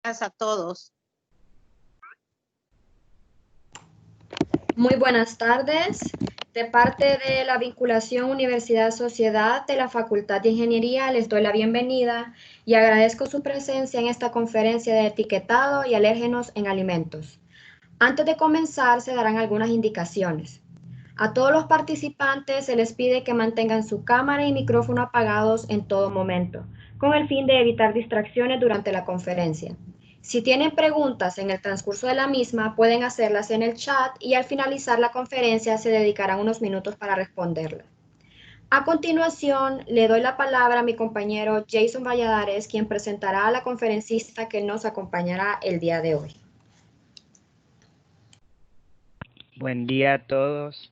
A todos. Muy buenas tardes. De parte de la vinculación Universidad-Sociedad de la Facultad de Ingeniería les doy la bienvenida y agradezco su presencia en esta conferencia de etiquetado y alérgenos en alimentos. Antes de comenzar se darán algunas indicaciones. A todos los participantes se les pide que mantengan su cámara y micrófono apagados en todo momento, con el fin de evitar distracciones durante la conferencia. Si tienen preguntas en el transcurso de la misma, pueden hacerlas en el chat y al finalizar la conferencia se dedicarán unos minutos para responderlas. A continuación, le doy la palabra a mi compañero Jason Valladares, quien presentará a la conferencista que nos acompañará el día de hoy. Buen día a todos.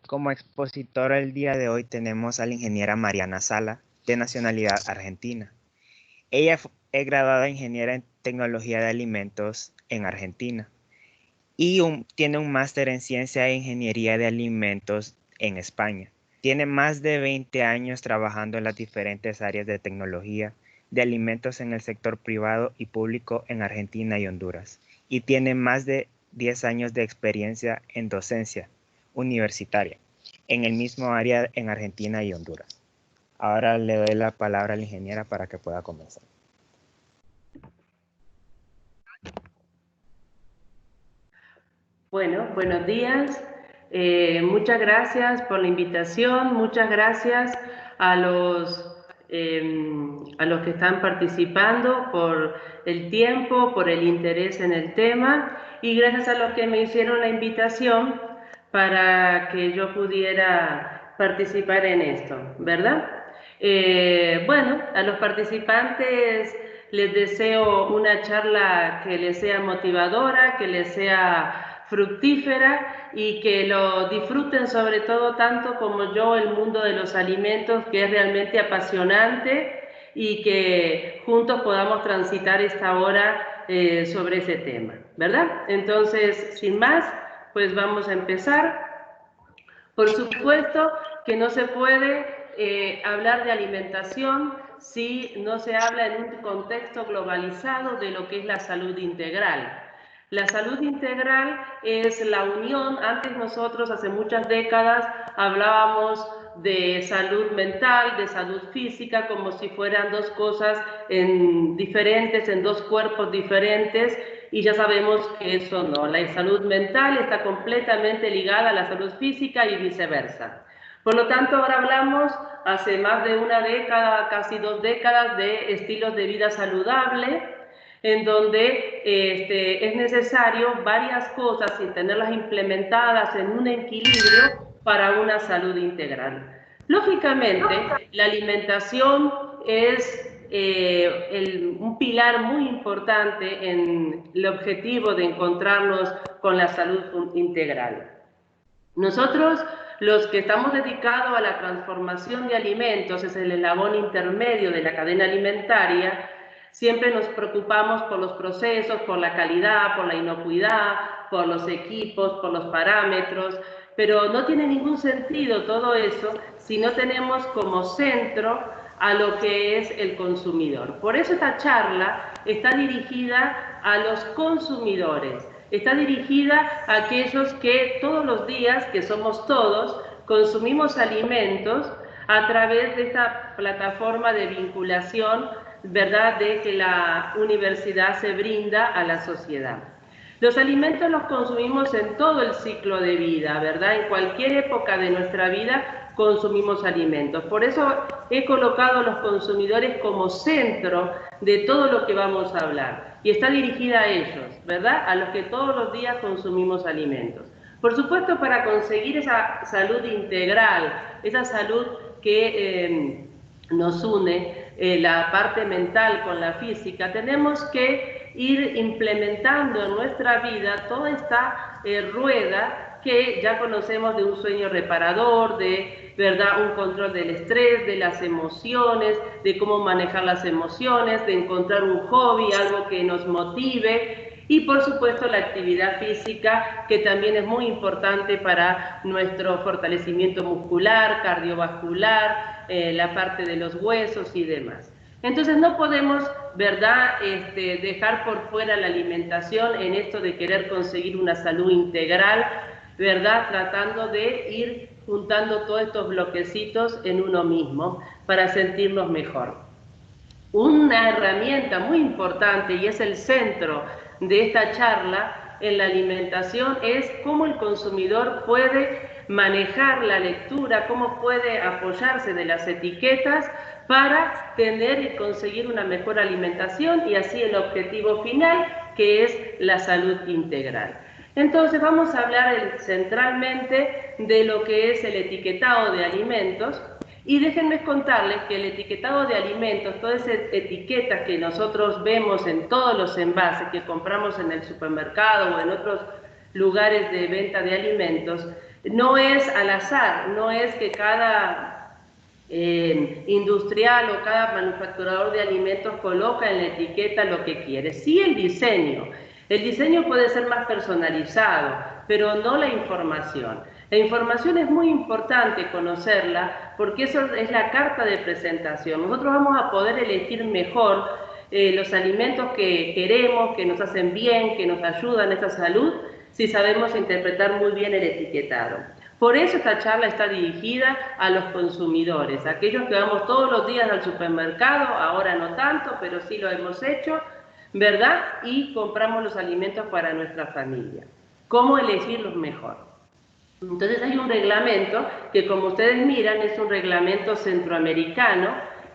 Como expositora el día de hoy tenemos a la ingeniera Mariana Sala, de nacionalidad argentina. Ella es graduada ingeniera en tecnología de alimentos en Argentina y tiene un máster en ciencia e ingeniería de alimentos en España. Tiene más de 20 años trabajando en las diferentes áreas de tecnología de alimentos en el sector privado y público en Argentina y Honduras. Y tiene más de 10 años de experiencia en docencia universitaria en el mismo área en Argentina y Honduras. Ahora le doy la palabra a la ingeniera para que pueda comenzar. Bueno, buenos días. Muchas gracias por la invitación. Muchas gracias a los que están participando por el tiempo, por el interés en el tema y gracias a los que me hicieron la invitación para que yo pudiera participar en esto, ¿verdad? Bueno, a los participantes les deseo una charla que les sea motivadora, que les sea fructífera y que lo disfruten sobre todo tanto como yo el mundo de los alimentos, que es realmente apasionante y que juntos podamos transitar esta hora sobre ese tema, ¿verdad? Entonces, sin más, pues vamos a empezar. Por supuesto que no se puede hablar de alimentación si no se habla en un contexto globalizado de lo que es la salud integral. La salud integral es la unión. Antes nosotros, hace muchas décadas, hablábamos de salud mental, de salud física, como si fueran dos cosas diferentes, en dos cuerpos diferentes, y ya sabemos que eso no. La salud mental está completamente ligada a la salud física y viceversa. Por lo tanto, ahora hablamos, hace más de una década, casi 2 décadas, de estilos de vida saludable, en donde es necesario varias cosas y tenerlas implementadas en un equilibrio para una salud integral. Lógicamente, la alimentación es un pilar muy importante en el objetivo de encontrarnos con la salud integral. Nosotros, los que estamos dedicados a la transformación de alimentos, es el eslabón intermedio de la cadena alimentaria, siempre nos preocupamos por los procesos, por la calidad, por la inocuidad, por los equipos, por los parámetros, pero no tiene ningún sentido todo eso si no tenemos como centro a lo que es el consumidor. Por eso esta charla está dirigida a los consumidores, está dirigida a aquellos que todos los días, que somos todos, consumimos alimentos a través de esta plataforma de vinculación, ¿verdad?, de que la universidad se brinda a la sociedad. Los alimentos los consumimos en todo el ciclo de vida, ¿verdad? En cualquier época de nuestra vida consumimos alimentos. Por eso he colocado a los consumidores como centro de todo lo que vamos a hablar. Y está dirigida a ellos, ¿verdad? A los que todos los días consumimos alimentos. Por supuesto, para conseguir esa salud integral, esa salud que nos une, la parte mental con la física, tenemos que ir implementando en nuestra vida toda esta rueda que ya conocemos de un sueño reparador, de, ¿verdad?, un control del estrés, de las emociones, de cómo manejar las emociones, de encontrar un hobby, algo que nos motive, y por supuesto la actividad física, que también es muy importante para nuestro fortalecimiento muscular, cardiovascular, la parte de los huesos y demás. Entonces no podemos, ¿verdad?, dejar por fuera la alimentación en esto de querer conseguir una salud integral, ¿verdad?, tratando de ir juntando todos estos bloquecitos en uno mismo para sentirnos mejor. Una herramienta muy importante, y es el centro de esta charla en la alimentación, es cómo el consumidor puede manejar la lectura, cómo puede apoyarse de las etiquetas para tener y conseguir una mejor alimentación y así el objetivo final, que es la salud integral. Entonces vamos a hablar centralmente de lo que es el etiquetado de alimentos. Y déjenme contarles que el etiquetado de alimentos, todas esas etiquetas que nosotros vemos en todos los envases que compramos en el supermercado o en otros lugares de venta de alimentos, no es al azar, no es que cada industrial o cada manufacturador de alimentos coloca en la etiqueta lo que quiere. Sí, el diseño. El diseño puede ser más personalizado, pero no la información. La información es muy importante conocerla porque eso es la carta de presentación. Nosotros vamos a poder elegir mejor los alimentos que queremos, que nos hacen bien, que nos ayudan a esa salud, si sabemos interpretar muy bien el etiquetado. Por eso esta charla está dirigida a los consumidores, aquellos que vamos todos los días al supermercado, ahora no tanto, pero sí lo hemos hecho, ¿verdad? Y compramos los alimentos para nuestra familia. ¿Cómo elegirlos mejor? Entonces hay un reglamento que, como ustedes miran, es un reglamento centroamericano.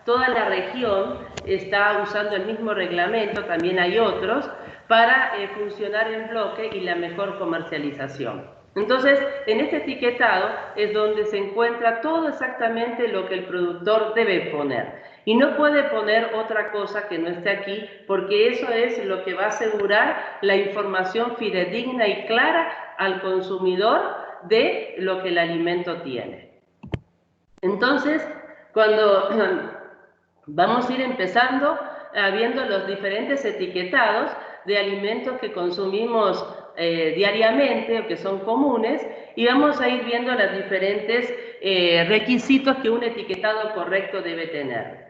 Toda la región está usando el mismo reglamento, también hay otros, para funcionar en bloque y la mejor comercialización. Entonces, en este etiquetado es donde se encuentra todo exactamente lo que el productor debe poner. Y no puede poner otra cosa que no esté aquí, porque eso es lo que va a asegurar la información fidedigna y clara al consumidor de lo que el alimento tiene. Entonces, cuando vamos a ir empezando viendo los diferentes etiquetados de alimentos que consumimos diariamente o que son comunes, y vamos a ir viendo los diferentes requisitos que un etiquetado correcto debe tener.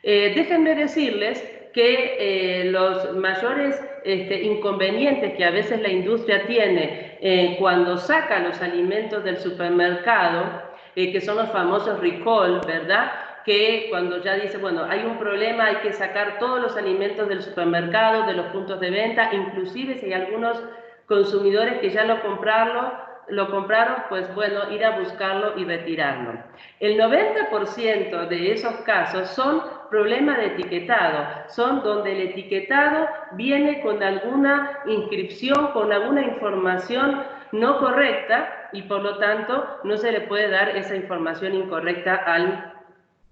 Déjenme decirles que los mayores inconvenientes que a veces la industria tiene cuando saca los alimentos del supermercado, que son los famosos recall, ¿verdad?, que cuando ya dice, bueno, hay un problema, hay que sacar todos los alimentos del supermercado, de los puntos de venta, inclusive si hay algunos consumidores que ya lo compraron, pues bueno, ir a buscarlo y retirarlo. El 90% de esos casos son problemas de etiquetado, son donde el etiquetado viene con alguna inscripción, con alguna información no correcta y por lo tanto no se le puede dar esa información incorrecta al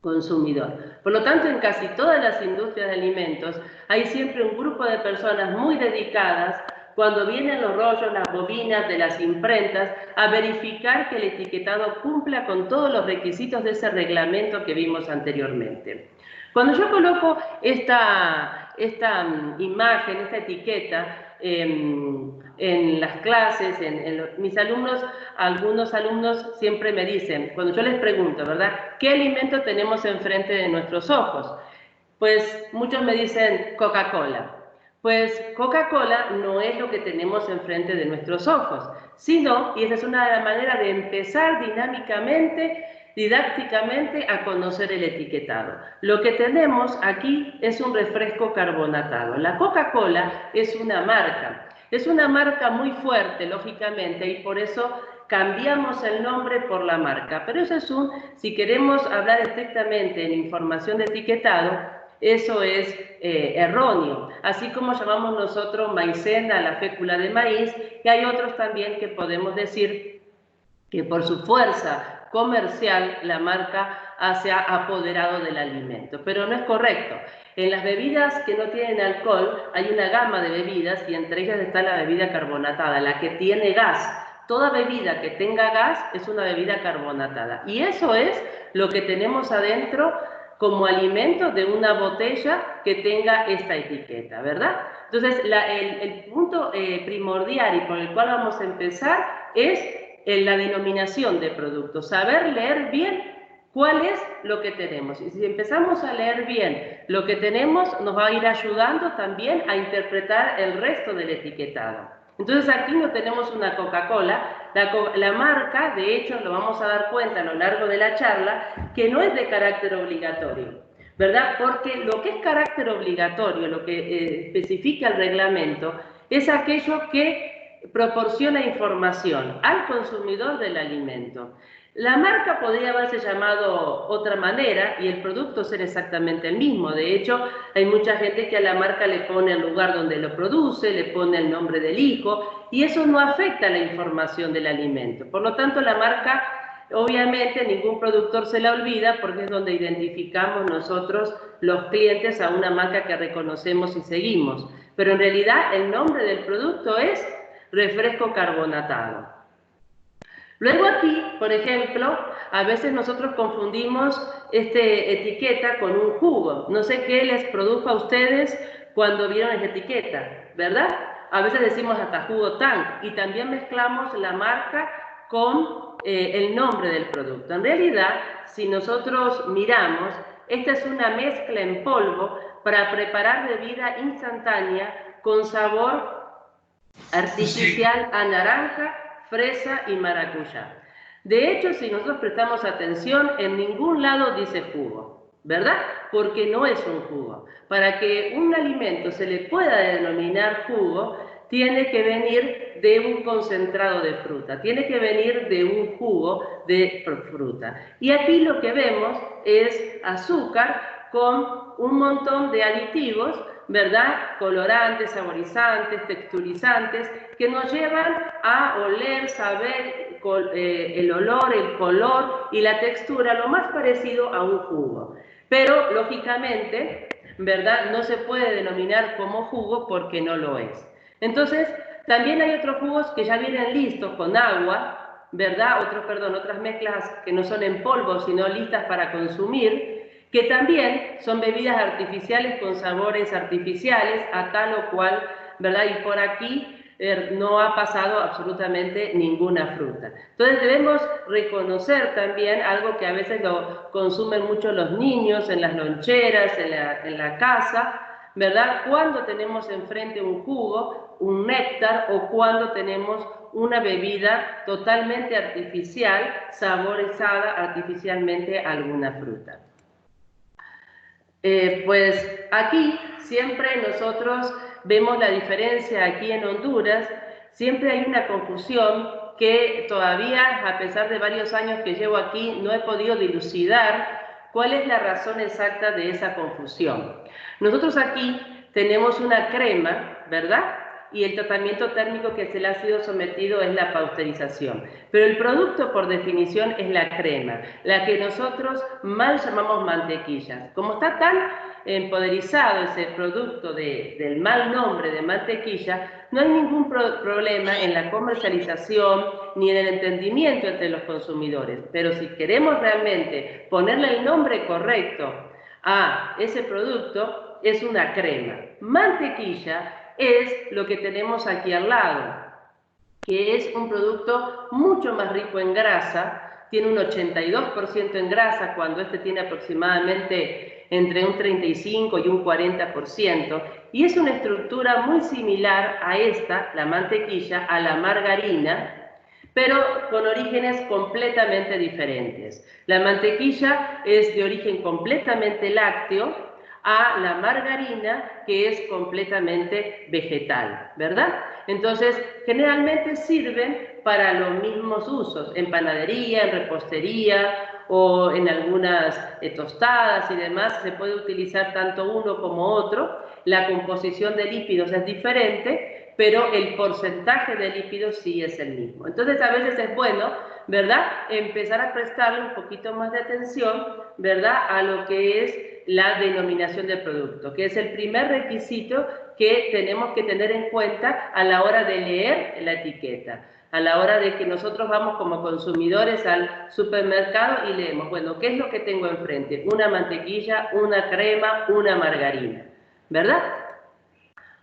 consumidor. Por lo tanto, en casi todas las industrias de alimentos hay siempre un grupo de personas muy dedicadas cuando vienen los rollos, las bobinas de las imprentas, a verificar que el etiquetado cumpla con todos los requisitos de ese reglamento que vimos anteriormente. Cuando yo coloco esta imagen, esta etiqueta, en las clases, mis alumnos, algunos alumnos siempre me dicen, cuando yo les pregunto, ¿verdad?, ¿qué alimento tenemos enfrente de nuestros ojos? Pues muchos me dicen Coca-Cola. Pues Coca-Cola no es lo que tenemos enfrente de nuestros ojos, sino, y esa es una manera de empezar didácticamente a conocer el etiquetado. Lo que tenemos aquí es un refresco carbonatado. La Coca-Cola es una marca muy fuerte, lógicamente, y por eso cambiamos el nombre por la marca. Pero eso es si queremos hablar estrictamente en información de etiquetado, eso es erróneo. Así como llamamos nosotros maicena a la fécula de maíz, y hay otros también que podemos decir que por su fuerza comercial la marca se ha apoderado del alimento, pero no es correcto. En las bebidas que no tienen alcohol hay una gama de bebidas y entre ellas está la bebida carbonatada, la que tiene gas. Toda bebida que tenga gas es una bebida carbonatada y eso es lo que tenemos adentro como alimento de una botella que tenga esta etiqueta, ¿verdad? Entonces, el punto primordial y por el cual vamos a empezar es en la denominación de producto, saber leer bien ¿Cuál es lo que tenemos? Y si empezamos a leer bien lo que tenemos, nos va a ir ayudando también a interpretar el resto del etiquetado. Entonces aquí no tenemos una Coca-Cola, la marca, de hecho, lo vamos a dar cuenta a lo largo de la charla, que no es de carácter obligatorio, ¿verdad? Porque lo que es carácter obligatorio, lo que especifica el reglamento, es aquello que proporciona información al consumidor del alimento. La marca podría haberse llamado otra manera y el producto ser exactamente el mismo. De hecho, hay mucha gente que a la marca le pone el lugar donde lo produce, le pone el nombre del hijo, y eso no afecta a la información del alimento. Por lo tanto, la marca, obviamente, ningún productor se la olvida porque es donde identificamos nosotros los clientes a una marca que reconocemos y seguimos. Pero en realidad el nombre del producto es refresco carbonatado. Luego aquí, por ejemplo, a veces nosotros confundimos esta etiqueta con un jugo. No sé qué les produjo a ustedes cuando vieron esta etiqueta, ¿verdad? A veces decimos hasta jugo Tang y también mezclamos la marca con el nombre del producto. En realidad, si nosotros miramos, esta es una mezcla en polvo para preparar bebida instantánea con sabor artificial a naranja, fresa y maracuyá. De hecho, si nosotros prestamos atención, en ningún lado dice jugo, ¿verdad? Porque no es un jugo. Para que un alimento se le pueda denominar jugo, tiene que venir de un concentrado de fruta, tiene que venir de un jugo de fruta. Y aquí lo que vemos es azúcar con un montón de aditivos, ¿verdad? Colorantes, saborizantes, texturizantes, que nos llevan a oler, saber el olor, el color y la textura lo más parecido a un jugo. Pero, lógicamente, ¿verdad? No se puede denominar como jugo porque no lo es. Entonces, también hay otros jugos que ya vienen listos con agua, ¿verdad? Otras mezclas que no son en polvo, sino listas para consumir, que también son bebidas artificiales con sabores artificiales, a tal o cual, ¿verdad? Y por aquí no ha pasado absolutamente ninguna fruta. Entonces debemos reconocer también algo que a veces lo consumen mucho los niños en las loncheras, en la casa, ¿verdad? Cuando tenemos enfrente un jugo, un néctar o cuando tenemos una bebida totalmente artificial, saborizada artificialmente a alguna fruta. Pues aquí siempre nosotros vemos la diferencia aquí en Honduras, siempre hay una confusión que todavía, a pesar de varios años que llevo aquí, no he podido dilucidar cuál es la razón exacta de esa confusión. Nosotros aquí tenemos una crema, ¿verdad? Y el tratamiento térmico que se le ha sido sometido es la pasteurización. Pero el producto, por definición, es la crema, la que nosotros mal llamamos mantequilla. Como está tan empoderizado ese producto del mal nombre de mantequilla, no hay ningún problema en la comercialización ni en el entendimiento entre los consumidores. Pero si queremos realmente ponerle el nombre correcto a ese producto, es una crema. Mantequilla es lo que tenemos aquí al lado, que es un producto mucho más rico en grasa, tiene un 82% en grasa cuando este tiene aproximadamente entre un 35 y un 40%, y es una estructura muy similar a esta, la mantequilla, a la margarina, pero con orígenes completamente diferentes. La mantequilla es de origen completamente lácteo, a la margarina, que es completamente vegetal, ¿verdad? Entonces, generalmente sirven para los mismos usos, en panadería, en repostería o en algunas tostadas y demás, se puede utilizar tanto uno como otro. La composición de lípidos es diferente, pero el porcentaje de lípidos sí es el mismo. Entonces, a veces es bueno, ¿verdad?, empezar a prestarle un poquito más de atención, ¿verdad?, a lo que es la denominación del producto, que es el primer requisito que tenemos que tener en cuenta a la hora de leer la etiqueta, a la hora de que nosotros vamos como consumidores al supermercado y leemos, bueno, ¿qué es lo que tengo enfrente? Una mantequilla, una crema, una margarina, ¿verdad?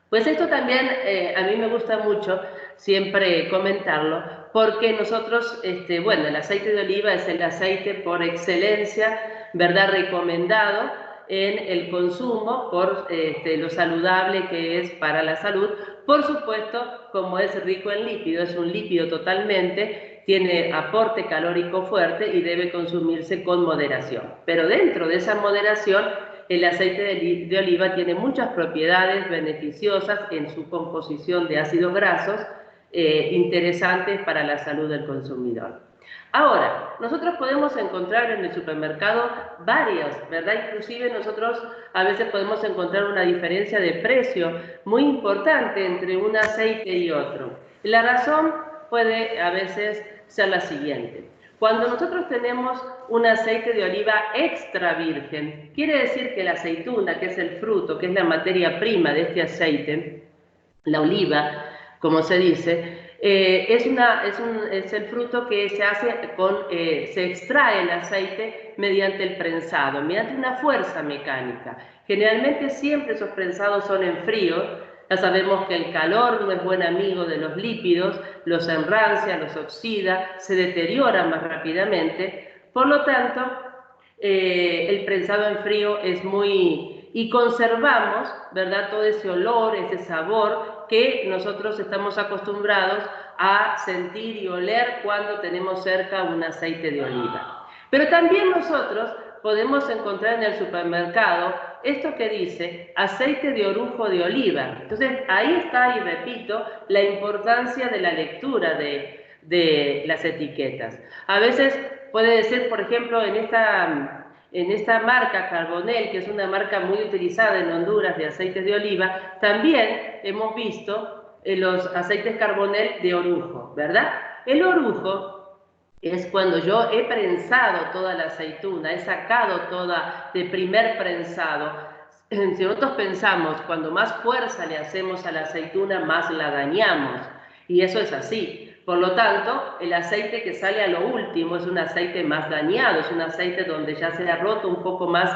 Pues esto también a mí me gusta mucho siempre comentarlo, porque nosotros, bueno, el aceite de oliva es el aceite por excelencia, ¿verdad?, recomendado en el consumo por lo saludable que es para la salud. Por supuesto, como es rico en lípido, es un lípido totalmente, tiene aporte calórico fuerte y debe consumirse con moderación. Pero dentro de esa moderación, el aceite de oliva tiene muchas propiedades beneficiosas en su composición de ácidos grasos, interesantes para la salud del consumidor. Ahora, nosotros podemos encontrar en el supermercado varias, ¿verdad? Inclusive nosotros a veces podemos encontrar una diferencia de precio muy importante entre un aceite y otro. La razón puede a veces ser la siguiente. Cuando nosotros tenemos un aceite de oliva extra virgen, quiere decir que la aceituna, que es el fruto, que es la materia prima de este aceite, la oliva, como se dice, es el fruto que se hace se extrae el aceite mediante el prensado, mediante una fuerza mecánica. Generalmente siempre esos prensados son en frío. Ya sabemos que el calor no es buen amigo de los lípidos, los enrancia, los oxida, se deteriora más rápidamente. Por lo tanto, el prensado en frío es muy... y conservamos, ¿verdad?, todo ese olor, ese sabor que nosotros estamos acostumbrados a sentir y oler cuando tenemos cerca un aceite de oliva. Pero también nosotros podemos encontrar en el supermercado esto que dice aceite de orujo de oliva. Entonces ahí está, y repito, la importancia de la lectura de las etiquetas. A veces puede decir, por ejemplo, en esta marca Carbonell, que es una marca muy utilizada en Honduras de aceites de oliva, también hemos visto los aceites Carbonell de orujo, ¿verdad? El orujo es cuando yo he prensado toda la aceituna, he sacado toda de primer prensado. Si nosotros pensamos, cuando más fuerza le hacemos a la aceituna, más la dañamos. Y eso es así. Por lo tanto, el aceite que sale a lo último es un aceite más dañado, es un aceite donde ya se ha roto un poco más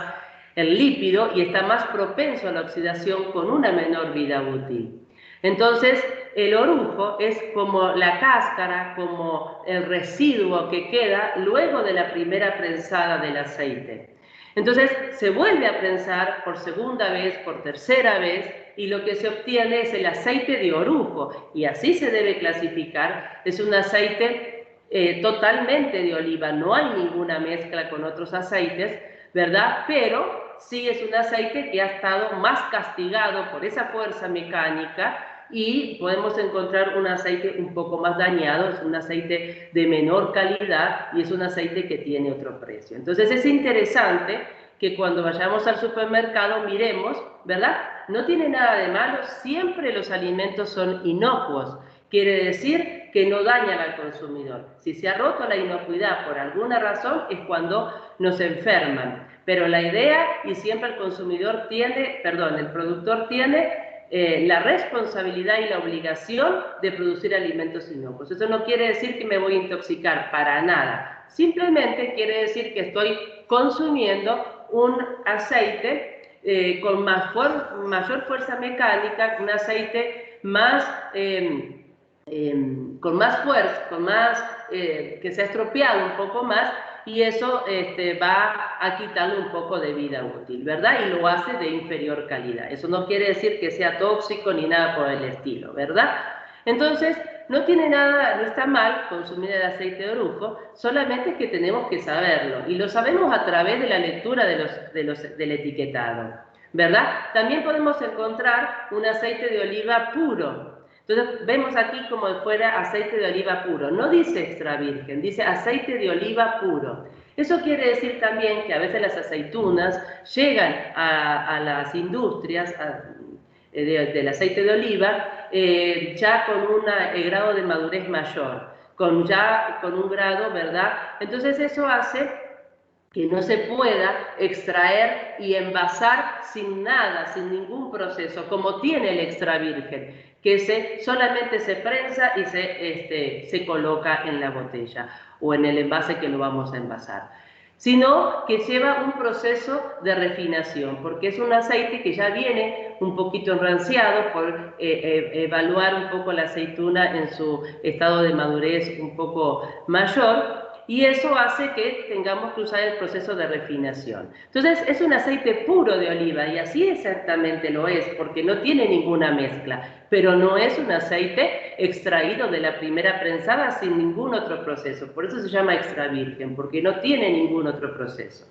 el lípido y está más propenso a la oxidación con una menor vida útil. Entonces, el orujo es como la cáscara, como el residuo que queda luego de la primera prensada del aceite. Entonces, se vuelve a prensar por segunda vez, por tercera vez, y lo que se obtiene es el aceite de orujo, y así se debe clasificar. Es un aceite totalmente de oliva, no hay ninguna mezcla con otros aceites, ¿verdad? Pero sí es un aceite que ha estado más castigado por esa fuerza mecánica, y podemos encontrar un aceite un poco más dañado, es un aceite de menor calidad y es un aceite que tiene otro precio. Entonces es interesante que cuando vayamos al supermercado miremos, ¿verdad? No tiene nada de malo, siempre los alimentos son inocuos, quiere decir que no dañan al consumidor. Si se ha roto la inocuidad por alguna razón es cuando nos enferman, pero la idea, y siempre el consumidor tiene, perdón, el productor tiene la responsabilidad y la obligación de producir alimentos inocuos. Eso no quiere decir que me voy a intoxicar, para nada. Simplemente quiere decir que estoy consumiendo un aceite con mayor fuerza mecánica, un aceite más, con más fuerza, que se ha estropeado un poco más, y eso va a quitarle un poco de vida útil, ¿verdad? Y lo hace de inferior calidad. Eso no quiere decir que sea tóxico ni nada por el estilo, ¿verdad? Entonces, no tiene nada, no está mal consumir el aceite de orujo, solamente que tenemos que saberlo, y lo sabemos a través de la lectura del etiquetado, ¿verdad? También podemos encontrar un aceite de oliva puro. Entonces vemos aquí como si fuera aceite de oliva puro. No dice extra virgen, dice aceite de oliva puro. Eso quiere decir también que a veces las aceitunas llegan a las industrias del aceite de oliva ya con un grado de madurez mayor, con un grado, ¿verdad? Entonces eso hace que no se pueda extraer y envasar sin nada, sin ningún proceso, como tiene el extra virgen, que solamente se prensa y se coloca en la botella o en el envase que lo vamos a envasar. sino que lleva un proceso de refinación, porque es un aceite que ya viene un poquito enranciado por evaluar un poco la aceituna en su estado de madurez un poco mayor, y eso hace que tengamos que usar el proceso de refinación. Entonces es un aceite puro de oliva, y así exactamente lo es, porque no tiene ninguna mezcla, pero no es un aceite extraído de la primera prensada sin ningún otro proceso. Por eso se llama extra virgen, porque no tiene ningún otro proceso.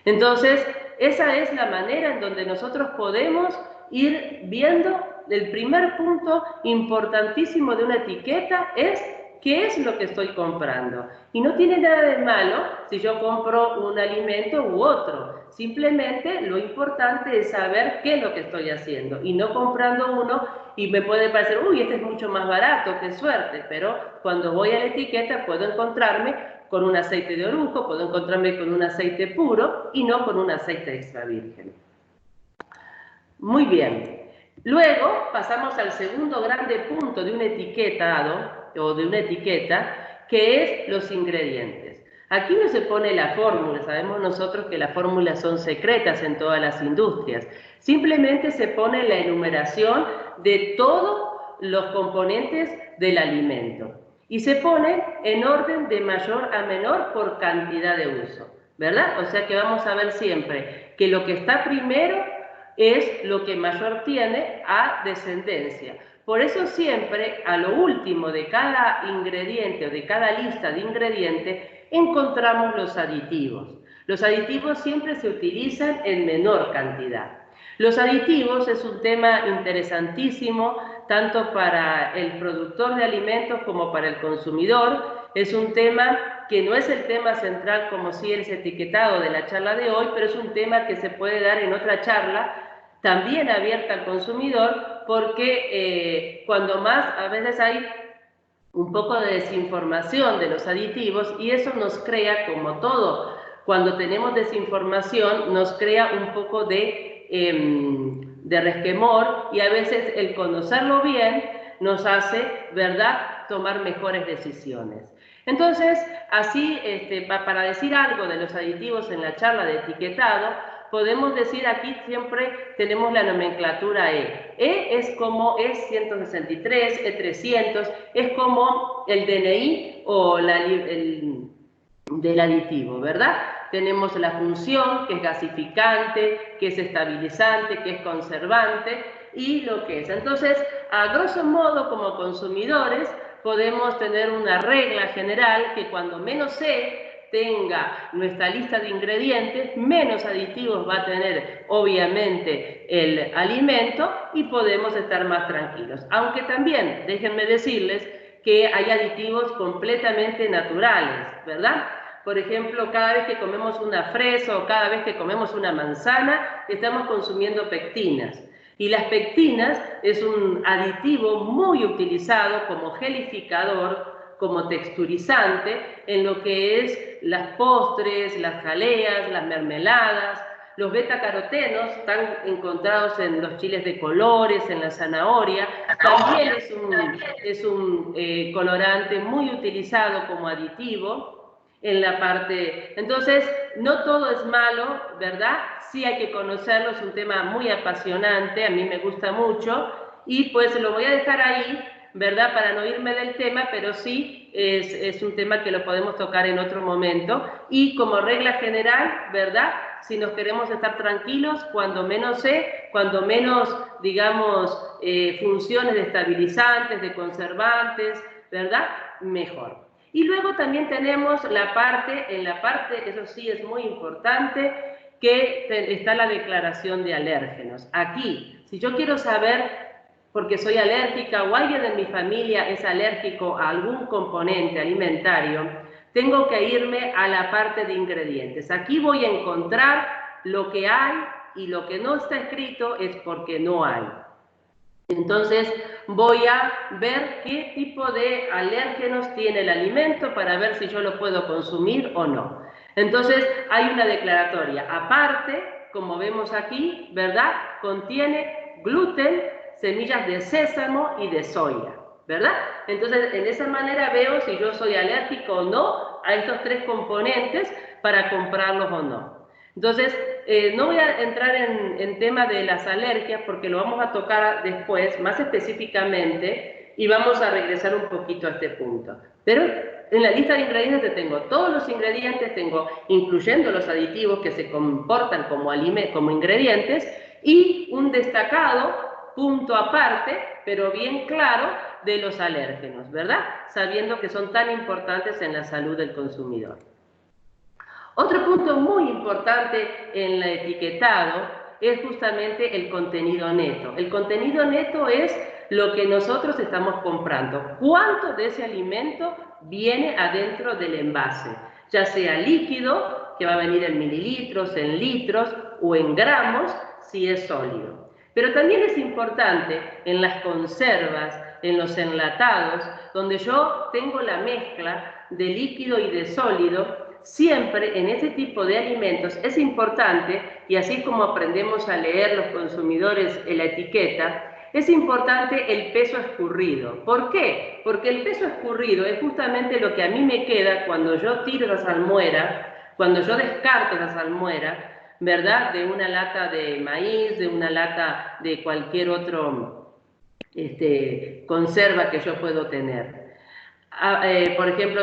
Entonces, esa es la manera en donde nosotros podemos ir viendo. El primer punto importantísimo de una etiqueta es qué es lo que estoy comprando. Y no tiene nada de malo si yo compro un alimento u otro. Simplemente lo importante es saber qué es lo que estoy haciendo y no comprando uno y me puede parecer, uy, este es mucho más barato, qué suerte, pero cuando voy a la etiqueta puedo encontrarme con un aceite de orujo, puedo encontrarme con un aceite puro y no con un aceite extra virgen. Muy bien. Luego pasamos al segundo grande punto de un etiquetado o de una etiqueta, que es los ingredientes. Aquí no se pone la fórmula, sabemos nosotros que las fórmulas son secretas en todas las industrias. Simplemente se pone la enumeración de todos los componentes del alimento. Y se pone en orden de mayor a menor por cantidad de uso, ¿verdad? O sea que vamos a ver siempre que lo que está primero es lo que mayor tiene a descendencia. Por eso siempre a lo último de cada ingrediente o de cada lista de ingredientes encontramos los aditivos. Los aditivos siempre se utilizan en menor cantidad. Los aditivos es un tema interesantísimo tanto para el productor de alimentos como para el consumidor. Es un tema que no es el tema central como si es etiquetado de la charla de hoy, pero es un tema que se puede dar en otra charla también abierta al consumidor, porque cuando más a veces hay un poco de desinformación de los aditivos, y eso nos crea, como todo, cuando tenemos desinformación, nos crea un poco de resquemor, y a veces el conocerlo bien nos hace, ¿verdad?, tomar mejores decisiones. Entonces, así, para decir algo de los aditivos en la charla de etiquetado, podemos decir aquí siempre tenemos la nomenclatura E. E es como E163, E300, es como el DNI o del aditivo, ¿verdad? Tenemos la función, que es gasificante, que es estabilizante, que es conservante, y lo que es. Entonces, a grosso modo, como consumidores, podemos tener una regla general que cuando menos E tenga nuestra lista de ingredientes, menos aditivos va a tener obviamente el alimento y podemos estar más tranquilos. Aunque también, déjenme decirles que hay aditivos completamente naturales, ¿verdad? Por ejemplo, cada vez que comemos una fresa o cada vez que comemos una manzana, estamos consumiendo pectinas. Y las pectinas es un aditivo muy utilizado como gelificador, como texturizante en lo que es las postres, las jaleas, las mermeladas. Los betacarotenos están encontrados en los chiles de colores, en la zanahoria. También es un colorante muy utilizado como aditivo en la parte. Entonces, no todo es malo, ¿verdad? Sí hay que conocerlo, es un tema muy apasionante, a mí me gusta mucho, y pues lo voy a dejar ahí, ¿verdad?, para no irme del tema, pero sí es un tema que lo podemos tocar en otro momento. Y como regla general, ¿verdad?, si nos queremos estar tranquilos, cuando menos cuando menos, digamos, funciones de estabilizantes, de conservantes, ¿verdad?, mejor. Y luego también tenemos en la parte, eso sí es muy importante, que está la declaración de alérgenos. Aquí, si yo quiero saber, porque soy alérgica o alguien de mi familia es alérgico a algún componente alimentario, tengo que irme a la parte de ingredientes. Aquí voy a encontrar lo que hay, y lo que no está escrito es porque no hay. Entonces voy a ver qué tipo de alérgenos tiene el alimento para ver si yo lo puedo consumir o no. Entonces hay una declaratoria. Aparte, como vemos aquí, ¿verdad?, contiene gluten, semillas de sésamo y de soya, ¿verdad? Entonces, en esa manera veo si yo soy alérgico o no a estos tres componentes, para comprarlos o no. Entonces, no voy a entrar en tema de las alergias porque lo vamos a tocar después, más específicamente, y vamos a regresar un poquito a este punto. Pero en la lista de ingredientes tengo todos los ingredientes, tengo incluyendo los aditivos que se comportan como ingredientes, y un destacado punto aparte, pero bien claro, de los alérgenos, ¿verdad? Sabiendo que son tan importantes en la salud del consumidor. Otro punto muy importante en el etiquetado es justamente el contenido neto. El contenido neto es lo que nosotros estamos comprando. ¿Cuánto de ese alimento viene adentro del envase? Ya sea líquido, que va a venir en mililitros, en litros o en gramos, si es sólido. Pero también es importante en las conservas, en los enlatados, donde yo tengo la mezcla de líquido y de sólido. Siempre en ese tipo de alimentos es importante, y así como aprendemos a leer los consumidores en la etiqueta, es importante el peso escurrido. ¿Por qué? Porque el peso escurrido es justamente lo que a mí me queda cuando yo tiro la salmuera, cuando yo descarto la salmuera, ¿verdad? De una lata de maíz, de una lata de cualquier otro conserva que yo puedo tener. Por ejemplo,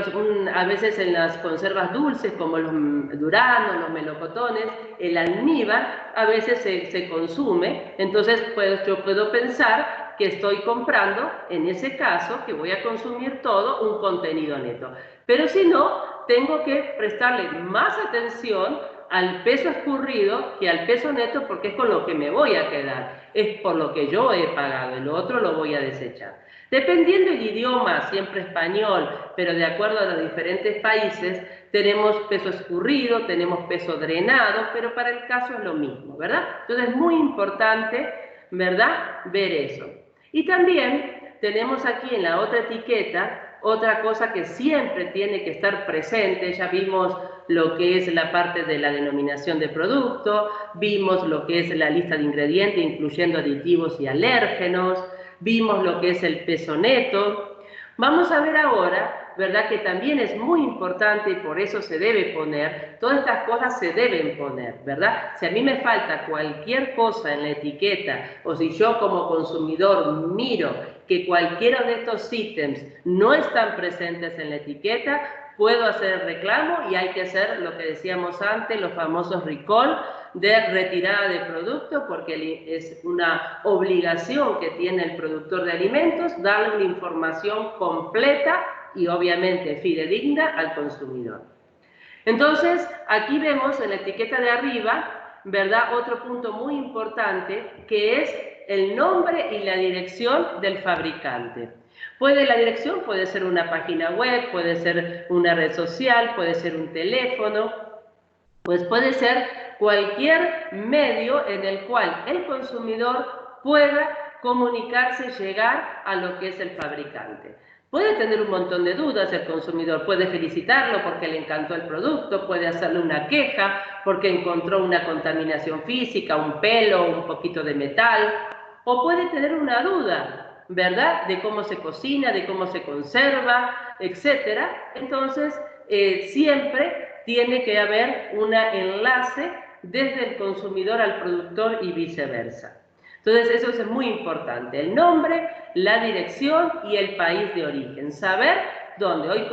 a veces en las conservas dulces, como los duranos, los melocotones, el almíbar a veces se consume, entonces yo puedo pensar que estoy comprando, en ese caso, que voy a consumir todo un contenido neto. Pero si no, tengo que prestarle más atención al peso escurrido que al peso neto, porque es con lo que me voy a quedar, es por lo que yo he pagado, y lo otro lo voy a desechar. Dependiendo del idioma, siempre español, pero de acuerdo a los diferentes países, tenemos peso escurrido, tenemos peso drenado, pero para el caso es lo mismo, ¿verdad? Entonces es muy importante, ¿verdad?, ver eso. Y también tenemos aquí en la otra etiqueta otra cosa que siempre tiene que estar presente. Ya vimos lo que es la parte de la denominación de producto, vimos lo que es la lista de ingredientes, incluyendo aditivos y alérgenos, vimos lo que es el peso neto. Vamos a ver ahora, ¿verdad?, que también es muy importante y por eso se debe poner, todas estas cosas se deben poner, ¿verdad? Si a mí me falta cualquier cosa en la etiqueta, o si yo como consumidor miro que cualquiera de estos ítems no están presentes en la etiqueta, puedo hacer el reclamo y hay que hacer lo que decíamos antes, los famosos recall, de retirada de producto, porque es una obligación que tiene el productor de alimentos darle una información completa y obviamente fidedigna al consumidor. Entonces, aquí vemos en la etiqueta de arriba, ¿verdad?, otro punto muy importante, que es el nombre y la dirección del fabricante. La dirección puede ser una página web, puede ser una red social, puede ser un teléfono, pues puede ser cualquier medio en el cual el consumidor pueda comunicarse, llegar a lo que es el fabricante. Puede tener un montón de dudas el consumidor, puede felicitarlo porque le encantó el producto, puede hacerle una queja porque encontró una contaminación física, un pelo, un poquito de metal, o puede tener una duda, ¿verdad?, de cómo se cocina, de cómo se conserva, etcétera. Entonces, siempre tiene que haber un enlace desde el consumidor al productor y viceversa. Entonces, eso es muy importante, el nombre, la dirección y el país de origen. Saber dónde. Hoy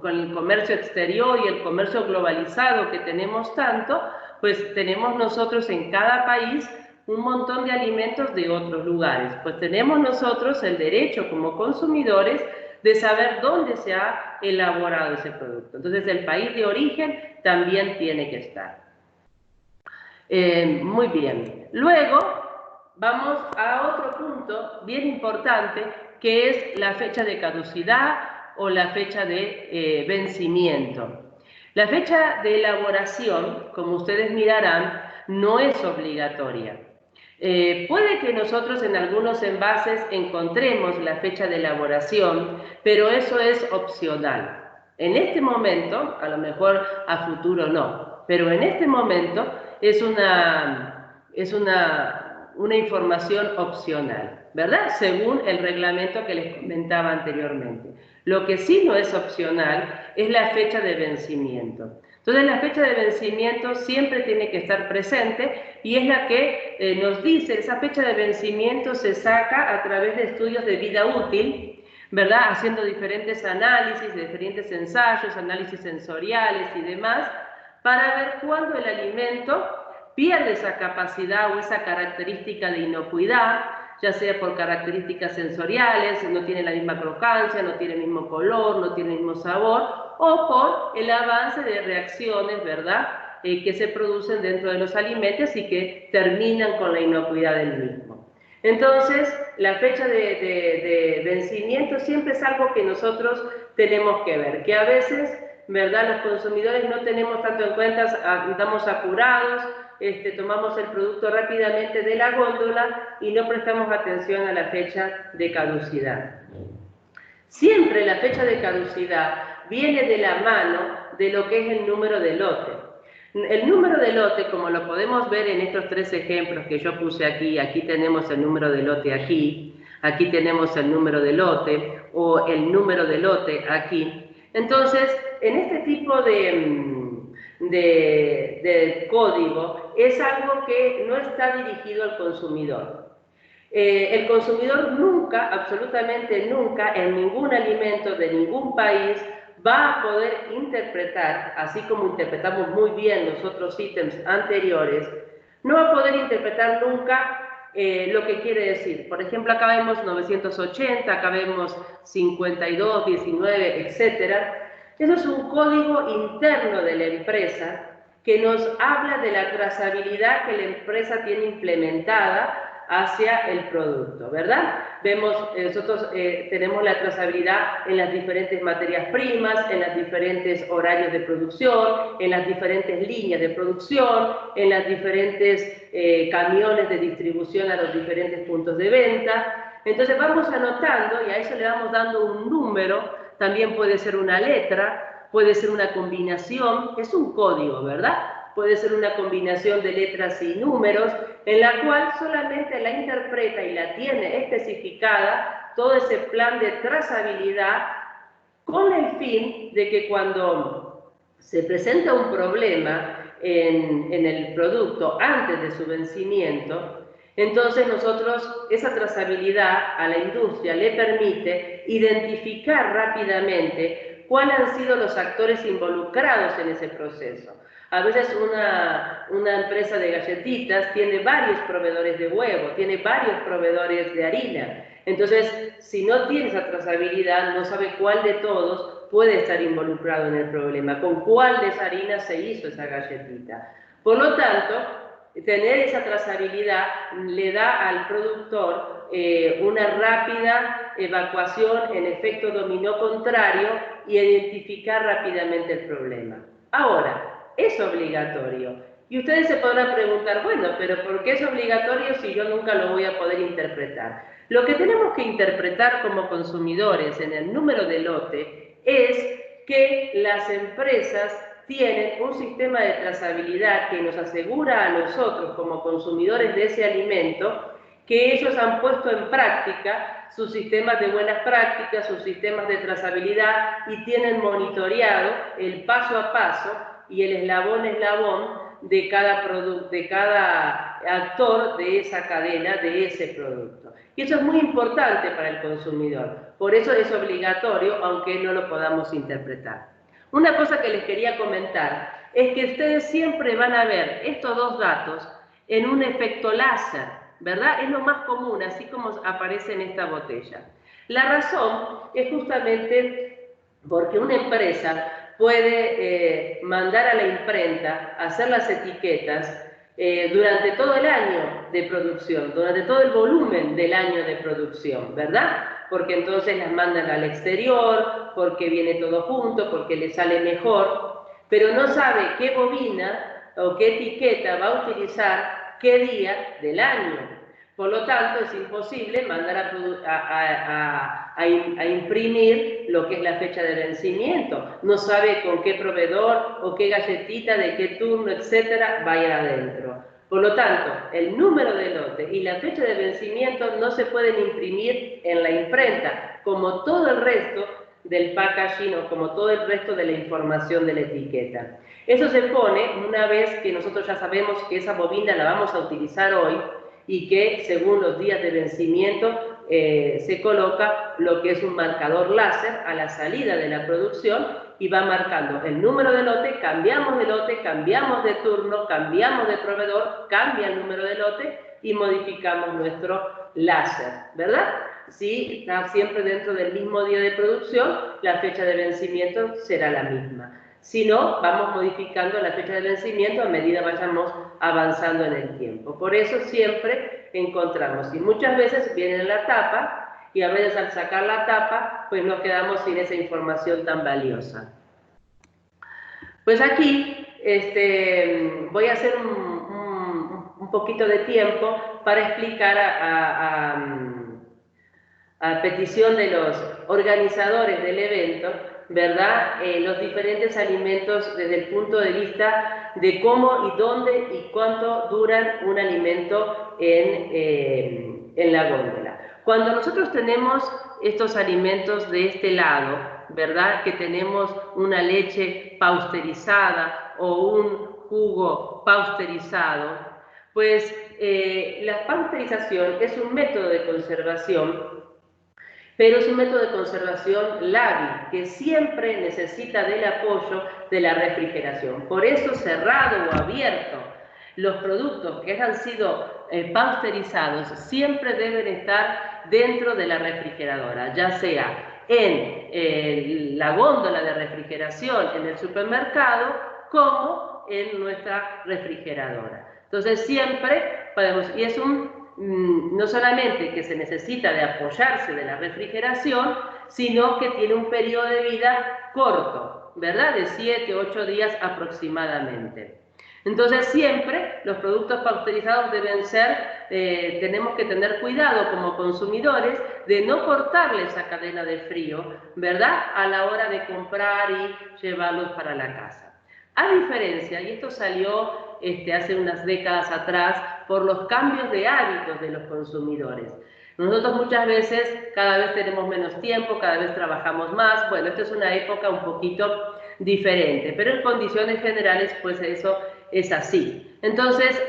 con el comercio exterior y el comercio globalizado que tenemos tanto, pues tenemos nosotros en cada país un montón de alimentos de otros lugares. Pues tenemos nosotros el derecho como consumidores de saber dónde se ha elaborado ese producto. Entonces, el país de origen también tiene que estar. Muy bien. Luego, vamos a otro punto bien importante, que es la fecha de caducidad o la fecha de vencimiento. La fecha de elaboración, como ustedes mirarán, no es obligatoria. Puede que nosotros en algunos envases encontremos la fecha de elaboración, pero eso es opcional. En este momento, a lo mejor a futuro no, pero en este momento es una información opcional, ¿verdad?, según el reglamento que les comentaba anteriormente. Lo que sí no es opcional es la fecha de vencimiento. Entonces la fecha de vencimiento siempre tiene que estar presente y es la que nos dice, esa fecha de vencimiento se saca a través de estudios de vida útil, ¿verdad? Haciendo diferentes análisis, diferentes ensayos, análisis sensoriales y demás, para ver cuándo el alimento pierde esa capacidad o esa característica de inocuidad, ya sea por características sensoriales, no tiene la misma crocancia, no tiene el mismo color, no tiene el mismo sabor, o por el avance de reacciones, ¿verdad?, que se producen dentro de los alimentos y que terminan con la inocuidad del mismo. Entonces, la fecha de vencimiento siempre es algo que nosotros tenemos que ver, que a veces, ¿verdad?, los consumidores no tenemos tanto en cuenta, estamos apurados, tomamos el producto rápidamente de la góndola y no prestamos atención a la fecha de caducidad. Siempre la fecha de caducidad viene de la mano de lo que es el número de lote. El número de lote, como lo podemos ver en estos 3 ejemplos que yo puse aquí, aquí tenemos el número de lote aquí tenemos el número de lote o el número de lote aquí. Entonces, en este tipo de código es algo que no está dirigido al consumidor. El consumidor nunca, absolutamente nunca, en ningún alimento de ningún país va a poder interpretar, así como interpretamos muy bien los otros ítems anteriores, no va a poder interpretar nunca lo que quiere decir. Por ejemplo, acá vemos 980, acá vemos 52, 19, etc. Eso es un código interno de la empresa que nos habla de la trazabilidad que la empresa tiene implementada hacia el producto, ¿verdad? Vemos, nosotros tenemos la trazabilidad en las diferentes materias primas, en los diferentes horarios de producción, en las diferentes líneas de producción, en las diferentes camiones de distribución a los diferentes puntos de venta. Entonces vamos anotando y a eso le vamos dando un número, también puede ser una letra, puede ser una combinación, es un código, ¿verdad? Puede ser una combinación de letras y números, en la cual solamente la interpreta y la tiene especificada todo ese plan de trazabilidad con el fin de que cuando se presenta un problema en el producto antes de su vencimiento, entonces nosotros esa trazabilidad a la industria le permite identificar rápidamente cuáles han sido los actores involucrados en ese proceso. A veces una empresa de galletitas tiene varios proveedores de huevo, tiene varios proveedores de harina. Entonces, si no tiene esa trazabilidad, no sabe cuál de todos puede estar involucrado en el problema, con cuál de esa harina se hizo esa galletita. Por lo tanto, tener esa trazabilidad le da al productor una rápida evacuación en efecto dominó contrario y identificar rápidamente el problema. Ahora, es obligatorio. Y ustedes se podrán preguntar, bueno, pero ¿por qué es obligatorio si yo nunca lo voy a poder interpretar? Lo que tenemos que interpretar como consumidores en el número de lote es que las empresas tienen un sistema de trazabilidad que nos asegura a nosotros como consumidores de ese alimento que ellos han puesto en práctica sus sistemas de buenas prácticas, sus sistemas de trazabilidad y tienen monitoreado el paso a paso y el eslabón a eslabón de cada actor de esa cadena, de ese producto. Y eso es muy importante para el consumidor. Por eso es obligatorio, aunque no lo podamos interpretar. Una cosa que les quería comentar es que ustedes siempre van a ver estos dos datos en un efecto láser, ¿verdad? Es lo más común, así como aparece en esta botella. La razón es justamente porque una empresa puede mandar a la imprenta a hacer las etiquetas durante todo el año de producción, durante todo el volumen del año de producción, ¿verdad? Porque entonces las mandan al exterior, porque viene todo junto, porque le sale mejor, pero no sabe qué bobina o qué etiqueta va a utilizar qué día del año. Por lo tanto, es imposible mandar a imprimir lo que es la fecha de vencimiento. No sabe con qué proveedor o qué galletita, de qué turno, etcétera, va a ir adentro. Por lo tanto, el número de lote y la fecha de vencimiento no se pueden imprimir en la imprenta, como todo el resto del packaging o como todo el resto de la información de la etiqueta. Eso se pone una vez que nosotros ya sabemos que esa bobina la vamos a utilizar hoy y que según los días de vencimiento se coloca lo que es un marcador láser a la salida de la producción y va marcando el número de lote, cambiamos de turno, cambiamos de proveedor, cambia el número de lote y modificamos nuestro láser, ¿verdad? Si está siempre dentro del mismo día de producción, la fecha de vencimiento será la misma. Si no, vamos modificando la fecha de vencimiento a medida que vayamos avanzando en el tiempo. Por eso siempre encontramos, y muchas veces viene en la tapa, y a veces al sacar la tapa, pues nos quedamos sin esa información tan valiosa. Pues aquí voy a hacer un poquito de tiempo para explicar a petición de los organizadores del evento, ¿verdad? Los diferentes alimentos desde el punto de vista de cómo y dónde y cuánto duran un alimento en la góndola. Cuando nosotros tenemos estos alimentos de este lado, ¿verdad? Que tenemos una leche pasteurizada o un jugo pasteurizado, pues la pasteurización es un método de conservación, pero es un método de conservación lábil que siempre necesita del apoyo de la refrigeración. Por eso, cerrado o abierto, los productos que han sido pasteurizados siempre deben estar dentro de la refrigeradora, ya sea en la góndola de refrigeración en el supermercado como en nuestra refrigeradora. Entonces siempre podemos, y es no solamente que se necesita de apoyarse de la refrigeración, sino que tiene un periodo de vida corto, ¿verdad? De 7 u 8 días aproximadamente. Entonces siempre los productos pasteurizados deben ser, tenemos que tener cuidado como consumidores de no cortarle esa cadena de frío, ¿verdad? A la hora de comprar y llevarlos para la casa. A diferencia, y esto salió hace unas décadas atrás, por los cambios de hábitos de los consumidores. Nosotros muchas veces, cada vez tenemos menos tiempo, cada vez trabajamos más. Bueno, esta es una época un poquito diferente, pero en condiciones generales, pues eso es así. Entonces,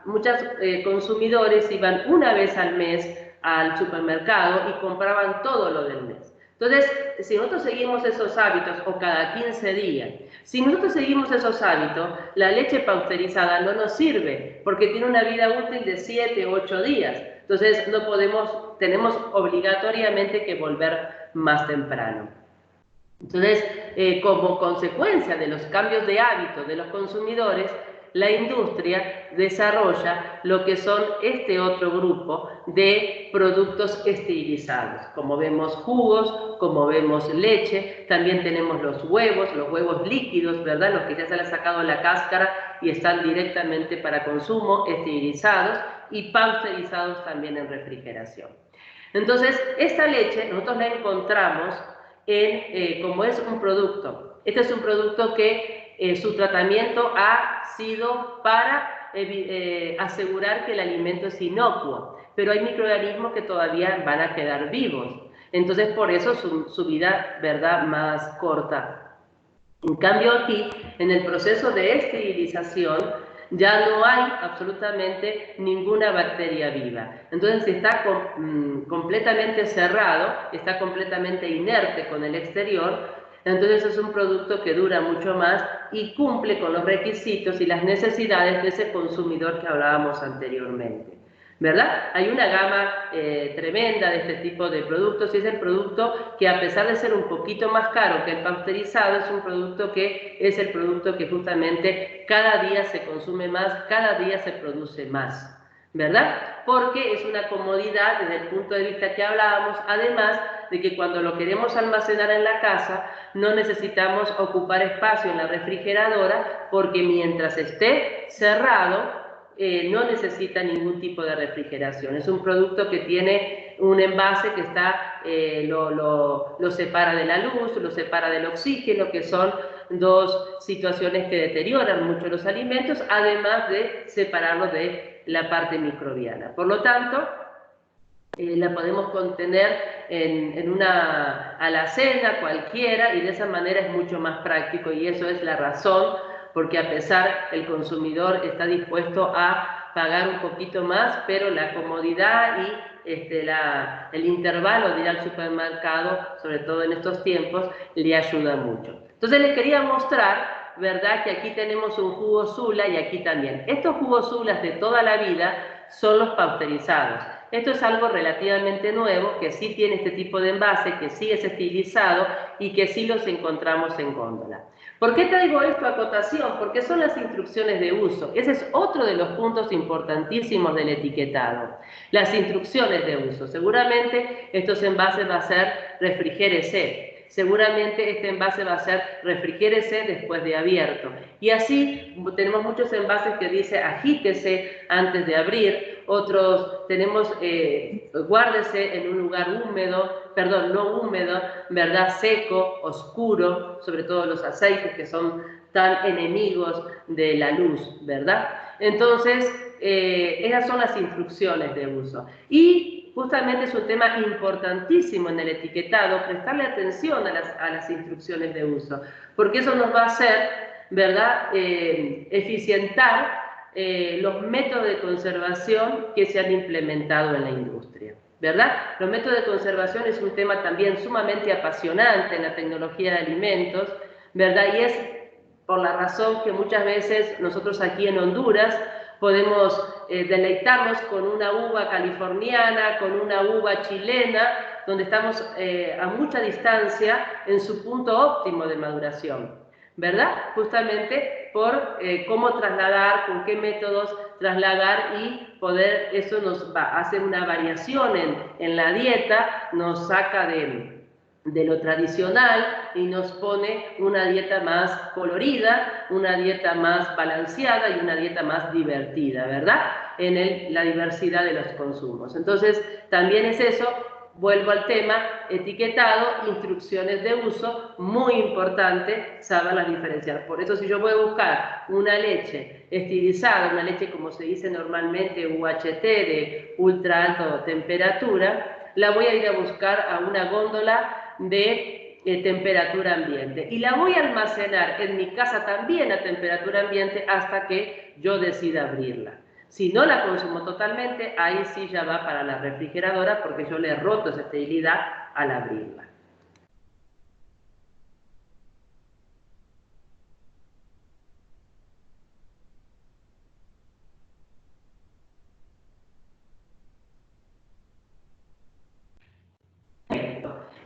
muchos consumidores iban una vez al mes al supermercado y compraban todo lo del mes. Entonces, si nosotros seguimos esos hábitos, o cada 15 días, si nosotros seguimos esos hábitos, la leche pasteurizada no nos sirve, porque tiene una vida útil de 7 u 8 días. Entonces, no podemos, tenemos obligatoriamente que volver más temprano. Entonces, como consecuencia de los cambios de hábitos de los consumidores, la industria desarrolla lo que son este otro grupo de productos esterilizados. Como vemos jugos, como vemos leche, también tenemos los huevos líquidos, ¿verdad? Los que ya se les ha sacado la cáscara y están directamente para consumo, esterilizados y pasteurizados también en refrigeración. Entonces, esta leche nosotros la encontramos como es un producto. Este es un producto que su tratamiento ha sido para asegurar que el alimento es inocuo, pero hay microorganismos que todavía van a quedar vivos. Entonces, por eso su vida, ¿verdad?, más corta. En cambio, aquí, en el proceso de esterilización, ya no hay absolutamente ninguna bacteria viva. Entonces está completamente cerrado, está completamente inerte con el exterior. Entonces es un producto que dura mucho más y cumple con los requisitos y las necesidades de ese consumidor que hablábamos anteriormente, ¿verdad? Hay una gama tremenda de este tipo de productos y es el producto que, a pesar de ser un poquito más caro que el pasteurizado, es un producto que es el producto que justamente cada día se consume más, cada día se produce más, ¿verdad? Porque es una comodidad desde el punto de vista que hablábamos, además de que cuando lo queremos almacenar en la casa no necesitamos ocupar espacio en la refrigeradora, porque mientras esté cerrado no necesita ningún tipo de refrigeración. Es un producto que tiene un envase que está, lo separa de la luz, lo separa del oxígeno, que son dos situaciones que deterioran mucho los alimentos, además de separarlos de la parte microbiana. Por lo tanto, la podemos contener en una alacena cualquiera y de esa manera es mucho más práctico y eso es la razón porque a pesar el consumidor está dispuesto a pagar un poquito más, pero la comodidad y el intervalo de ir al supermercado, sobre todo en estos tiempos, le ayuda mucho. Entonces les quería mostrar, ¿verdad?, que aquí tenemos un jugo Sula y aquí también. Estos jugos Sulas de toda la vida son los pasteurizados. Esto es algo relativamente nuevo, que sí tiene este tipo de envase, que sí es estilizado y que sí los encontramos en góndola. ¿Por qué traigo esto a cotación? Porque son las instrucciones de uso. Ese es otro de los puntos importantísimos del etiquetado. Las instrucciones de uso. Seguramente estos envases va a ser refrigérese. Seguramente este envase va a ser refrigérese después de abierto. Y así tenemos muchos envases que dice agítese antes de abrir, otros tenemos guárdese en un lugar húmedo, perdón, no húmedo, ¿verdad? Seco, oscuro, sobre todo los aceites que son tan enemigos de la luz, ¿verdad? Entonces, esas son las instrucciones de uso. Y justamente es un tema importantísimo en el etiquetado, prestarle atención a las instrucciones de uso, porque eso nos va a hacer, ¿verdad?, eficientar los métodos de conservación que se han implementado en la industria, ¿verdad? Los métodos de conservación es un tema también sumamente apasionante en la tecnología de alimentos, ¿verdad? Y es por la razón que muchas veces nosotros aquí en Honduras podemos deleitarnos con una uva californiana, con una uva chilena, donde estamos a mucha distancia en su punto óptimo de maduración, ¿verdad? Justamente por cómo trasladar, con qué métodos trasladar y poder, eso nos va a hacer una variación en la dieta, nos saca de lo tradicional y nos pone una dieta más colorida, una dieta más balanceada y una dieta más divertida, ¿verdad? En la diversidad de los consumos. Entonces, también es eso. Vuelvo al tema, etiquetado, instrucciones de uso, muy importante saberlas diferenciar. Por eso si yo voy a buscar una leche estilizada, una leche como se dice normalmente UHT de ultra alta temperatura, la voy a ir a buscar a una góndola de temperatura ambiente y la voy a almacenar en mi casa también a temperatura ambiente hasta que yo decida abrirla. Si no la consumo totalmente, ahí sí ya va para la refrigeradora porque yo le he roto esa esterilidad al abrirla.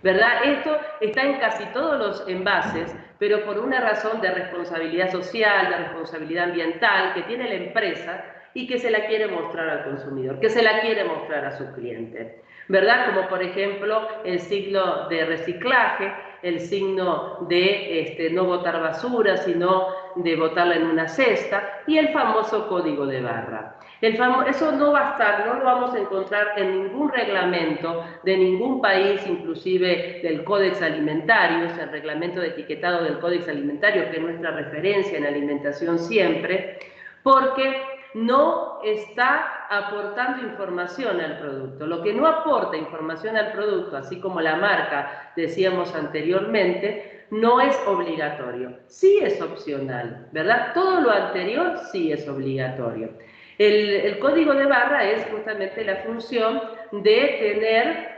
¿Verdad? Esto está en casi todos los envases, pero por una razón de responsabilidad social, de responsabilidad ambiental que tiene la empresa y que se la quiere mostrar al consumidor, que se la quiere mostrar a su cliente, ¿verdad? Como por ejemplo el signo de reciclaje, el signo de no botar basura, sino de botarla en una cesta, y el famoso código de barra. Eso no va a estar, no lo vamos a encontrar en ningún reglamento de ningún país, inclusive del Códex Alimentario, el reglamento de etiquetado del Códex Alimentario, que es nuestra referencia en alimentación siempre, porque no está aportando información al producto. Lo que no aporta información al producto, así como la marca decíamos anteriormente, no es obligatorio. Sí es opcional, ¿verdad? Todo lo anterior sí es obligatorio. El código de barra es justamente la función de tener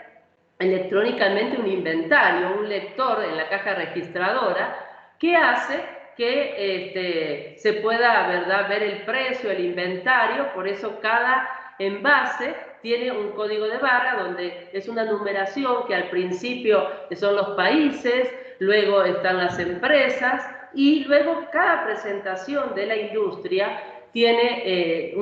electrónicamente un inventario, un lector en la caja registradora que hace que se pueda, ¿verdad?, ver el precio, el inventario. Por eso cada envase tiene un código de barra donde es una numeración que al principio son los países, luego están las empresas y luego cada presentación de la industria tiene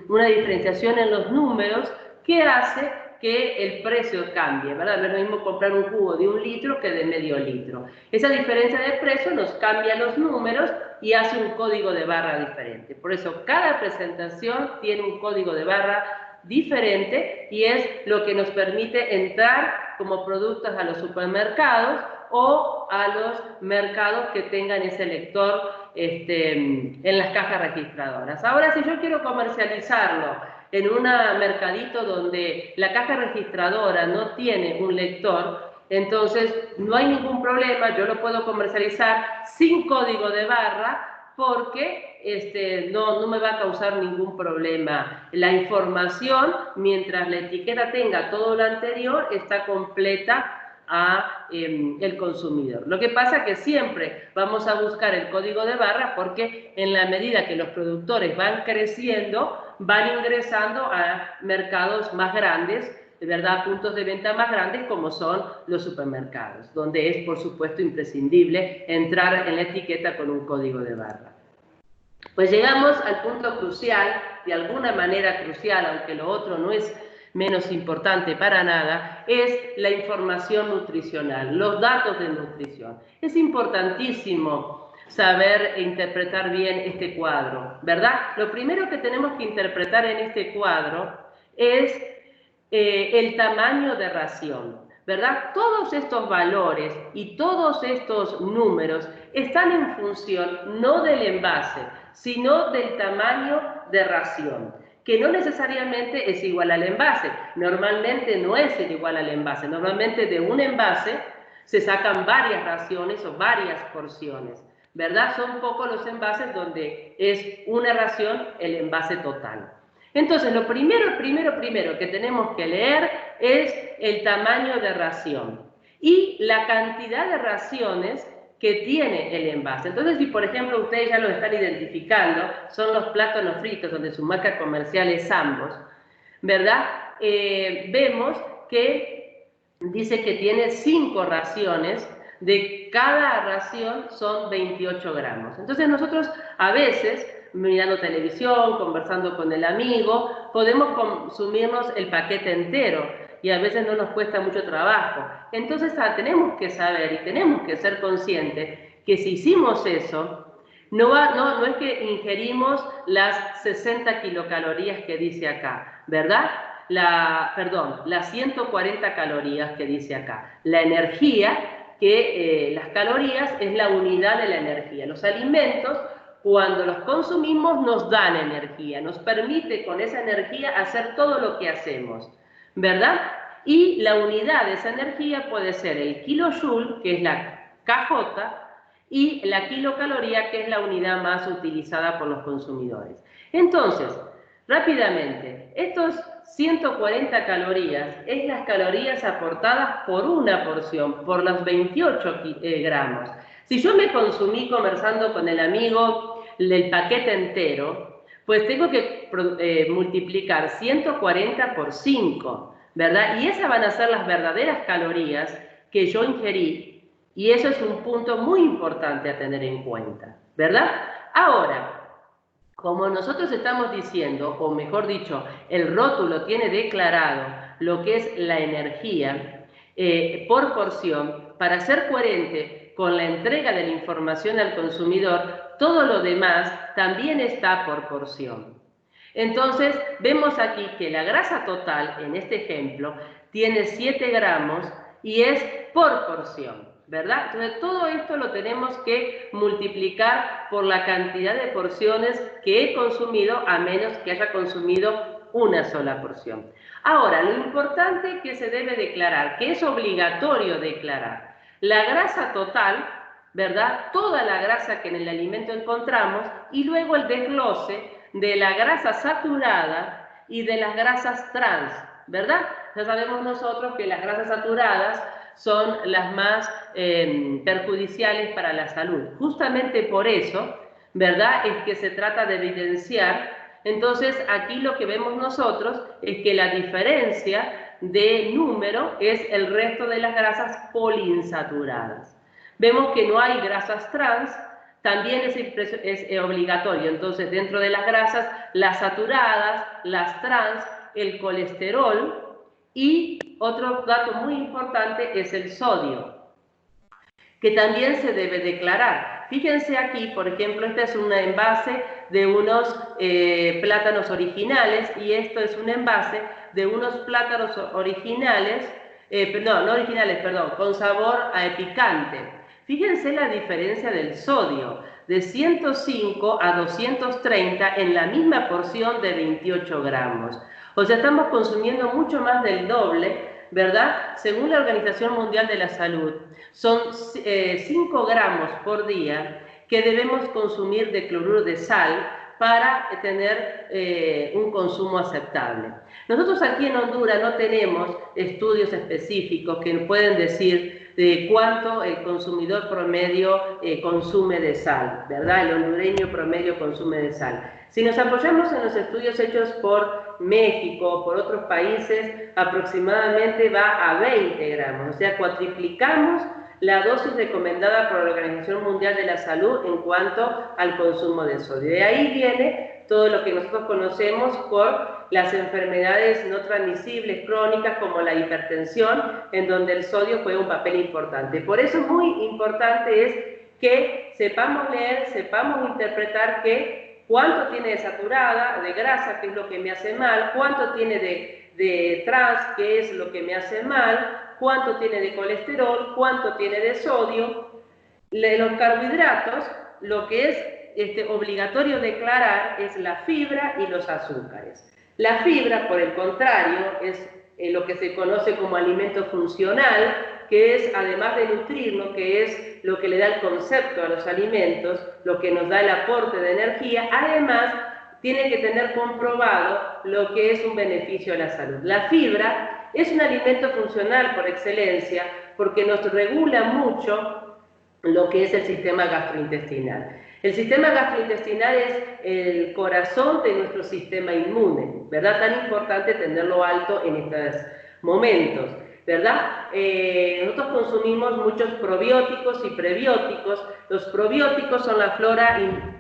una diferenciación en los números que hace que el precio cambie, ¿verdad? No es lo mismo comprar un jugo de 1 litro que de medio litro. Esa diferencia de precio nos cambia los números y hace un código de barra diferente. Por eso cada presentación tiene un código de barra diferente y es lo que nos permite entrar como productos a los supermercados o a los mercados que tengan ese lector en las cajas registradoras. Ahora, si yo quiero comercializarlo en un mercadito donde la caja registradora no tiene un lector, entonces no hay ningún problema, yo lo puedo comercializar sin código de barra porque no me va a causar ningún problema. La información, mientras la etiqueta tenga todo lo anterior, está completa a el consumidor. Lo que pasa es que siempre vamos a buscar el código de barra porque en la medida que los productores van creciendo, van ingresando a mercados más grandes, de verdad, puntos de venta más grandes como son los supermercados, donde es, por supuesto, imprescindible entrar en la etiqueta con un código de barra. Pues llegamos al punto crucial, de alguna manera crucial, aunque lo otro no es menos importante para nada, es la información nutricional, los datos de nutrición. Es importantísimo saber interpretar bien este cuadro, ¿verdad? Lo primero que tenemos que interpretar en este cuadro es el tamaño de ración, ¿verdad? Todos estos valores y todos estos números están en función no del envase, sino del tamaño de ración, que no necesariamente es igual al envase. Normalmente no es igual al envase. Normalmente de un envase se sacan varias raciones o varias porciones, ¿verdad? Son pocos los envases donde es una ración el envase total. Entonces, lo primero que tenemos que leer es el tamaño de ración y la cantidad de raciones que tiene el envase. Entonces, si por ejemplo ustedes ya lo están identificando, son los plátanos fritos, donde su marca comercial es ambos, ¿verdad? Vemos que dice que tiene 5 raciones, de cada ración son 28 gramos. Entonces nosotros a veces, mirando televisión, conversando con el amigo, podemos consumirnos el paquete entero y a veces no nos cuesta mucho trabajo. Entonces tenemos que saber y tenemos que ser conscientes que si hicimos eso, no es que ingerimos las 60 kilocalorías que dice acá, ¿verdad? Las 140 calorías que dice acá. La energía, las calorías es la unidad de la energía. Los alimentos, cuando los consumimos, nos dan energía, nos permite con esa energía hacer todo lo que hacemos, ¿verdad? Y la unidad de esa energía puede ser el kilojoule, que es la KJ, y la kilocaloría, que es la unidad más utilizada por los consumidores. Entonces, rápidamente, estos 140 calorías es las calorías aportadas por una porción, por los 28 gramos. Si yo me consumí conversando con el amigo el paquete entero, pues tengo que multiplicar 140 por 5, ¿verdad? Y esas van a ser las verdaderas calorías que yo ingerí, y eso es un punto muy importante a tener en cuenta, ¿verdad? Ahora, como nosotros estamos diciendo, o mejor dicho, el rótulo tiene declarado lo que es la energía por porción, para ser coherente con la entrega de la información al consumidor, todo lo demás también está por porción. Entonces, vemos aquí que la grasa total, en este ejemplo, tiene 7 gramos y es por porción, ¿verdad? Entonces, todo esto lo tenemos que multiplicar por la cantidad de porciones que he consumido, a menos que haya consumido una sola porción. Ahora, lo importante que se debe declarar, que es obligatorio declarar, la grasa total, ¿verdad? Toda la grasa que en el alimento encontramos, y luego el desglose de la grasa saturada y de las grasas trans, ¿verdad? Ya sabemos nosotros que las grasas saturadas son las más perjudiciales para la salud. Justamente por eso, ¿verdad?, es que se trata de evidenciar. Entonces, aquí lo que vemos nosotros es que la diferencia de número es el resto de las grasas poliinsaturadas. Vemos que no hay grasas trans, también es obligatorio. Entonces, dentro de las grasas, las saturadas, las trans, el colesterol, y otro dato muy importante es el sodio, que también se debe declarar. Fíjense aquí, por ejemplo, este es un envase de unos plátanos originales, y esto es un envase de unos plátanos originales, con sabor a picante. Fíjense la diferencia del sodio. de 105 a 230 en la misma porción de 28 gramos. O sea, estamos consumiendo mucho más del doble, ¿verdad? Según la Organización Mundial de la Salud, son 5 gramos por día que debemos consumir de cloruro de sal para tener un consumo aceptable. Nosotros aquí en Honduras no tenemos estudios específicos que pueden decir de cuánto el consumidor promedio consume de sal, ¿verdad? El hondureño promedio consume de sal. Si nos apoyamos en los estudios hechos por México, por otros países, aproximadamente va a 20 gramos, o sea, cuatriplicamos la dosis recomendada por la Organización Mundial de la Salud en cuanto al consumo de sodio. De ahí viene todo lo que nosotros conocemos por las enfermedades no transmisibles crónicas como la hipertensión, en donde el sodio juega un papel importante. Por eso muy importante es que sepamos leer, sepamos interpretar cuánto tiene de saturada, de grasa, que es lo que me hace mal, cuánto tiene de trans, que es lo que me hace mal, cuánto tiene de colesterol, cuánto tiene de sodio. Los carbohidratos, lo que es obligatorio declarar es la fibra y los azúcares. La fibra, por el contrario, es lo que se conoce como alimento funcional, que es, además de nutrirnos, que es lo que le da el concepto a los alimentos, lo que nos da el aporte de energía, además tiene que tener comprobado lo que es un beneficio a la salud. La fibra es un alimento funcional por excelencia porque nos regula mucho lo que es el sistema gastrointestinal. El sistema gastrointestinal es el corazón de nuestro sistema inmune, ¿verdad? Tan importante tenerlo alto en estos momentos, ¿verdad? Nosotros consumimos muchos probióticos y prebióticos. Los probióticos son la flora,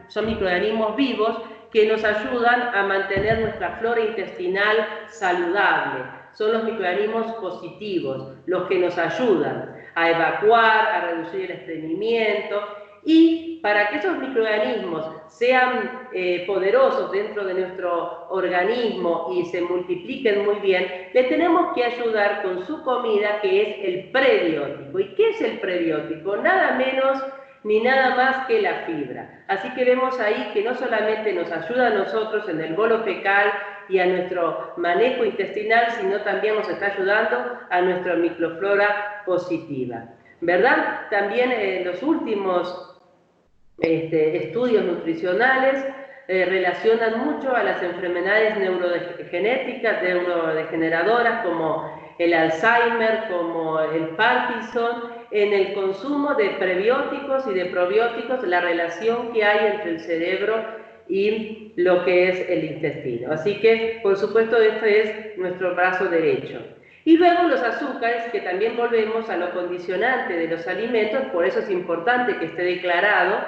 son microorganismos vivos que nos ayudan a mantener nuestra flora intestinal saludable. Son los microorganismos positivos, los que nos ayudan a evacuar, a reducir el estreñimiento. Y para que esos microorganismos sean poderosos dentro de nuestro organismo y se multipliquen muy bien, le tenemos que ayudar con su comida, que es el prebiótico. ¿Y qué es el prebiótico? Nada menos ni nada más que la fibra. Así que vemos ahí que no solamente nos ayuda a nosotros en el bolo fecal y a nuestro manejo intestinal, sino también nos está ayudando a nuestra microflora positiva, ¿verdad? También los últimos estudios nutricionales relacionan mucho a las enfermedades neurogenéticas, neurodegeneradoras, como el Alzheimer, como el Parkinson, en el consumo de prebióticos y de probióticos, la relación que hay entre el cerebro y lo que es el intestino. Así que, por supuesto, este es nuestro brazo derecho. Y luego los azúcares, que también volvemos a lo condicionante de los alimentos, por eso es importante que esté declarado,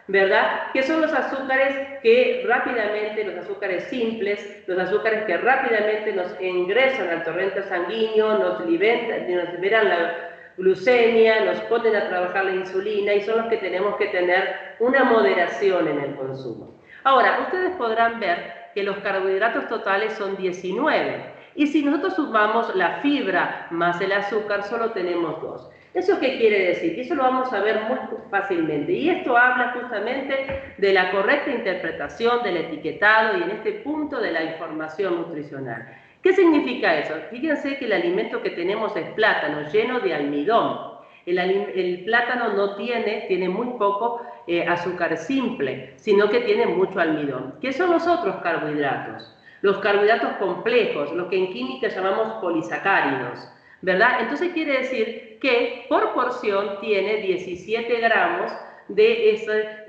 ¿verdad? Que son los azúcares que rápidamente, los azúcares simples, los azúcares que rápidamente nos ingresan al torrente sanguíneo, nos liberan la glucemia, nos ponen a trabajar la insulina y son los que tenemos que tener una moderación en el consumo. Ahora, ustedes podrán ver que los carbohidratos totales son 19 y si nosotros sumamos la fibra más el azúcar, solo tenemos 2. ¿Eso qué quiere decir? Eso lo vamos a ver muy fácilmente. Y esto habla justamente de la correcta interpretación del etiquetado y en este punto de la información nutricional. ¿Qué significa eso? Fíjense que el alimento que tenemos es plátano, lleno de almidón. El plátano no tiene muy poco azúcar simple, sino que tiene mucho almidón. ¿Qué son los otros carbohidratos? Los carbohidratos complejos, los que en química llamamos polisacáridos, ¿verdad? Entonces quiere decir que por porción tiene 17 gramos de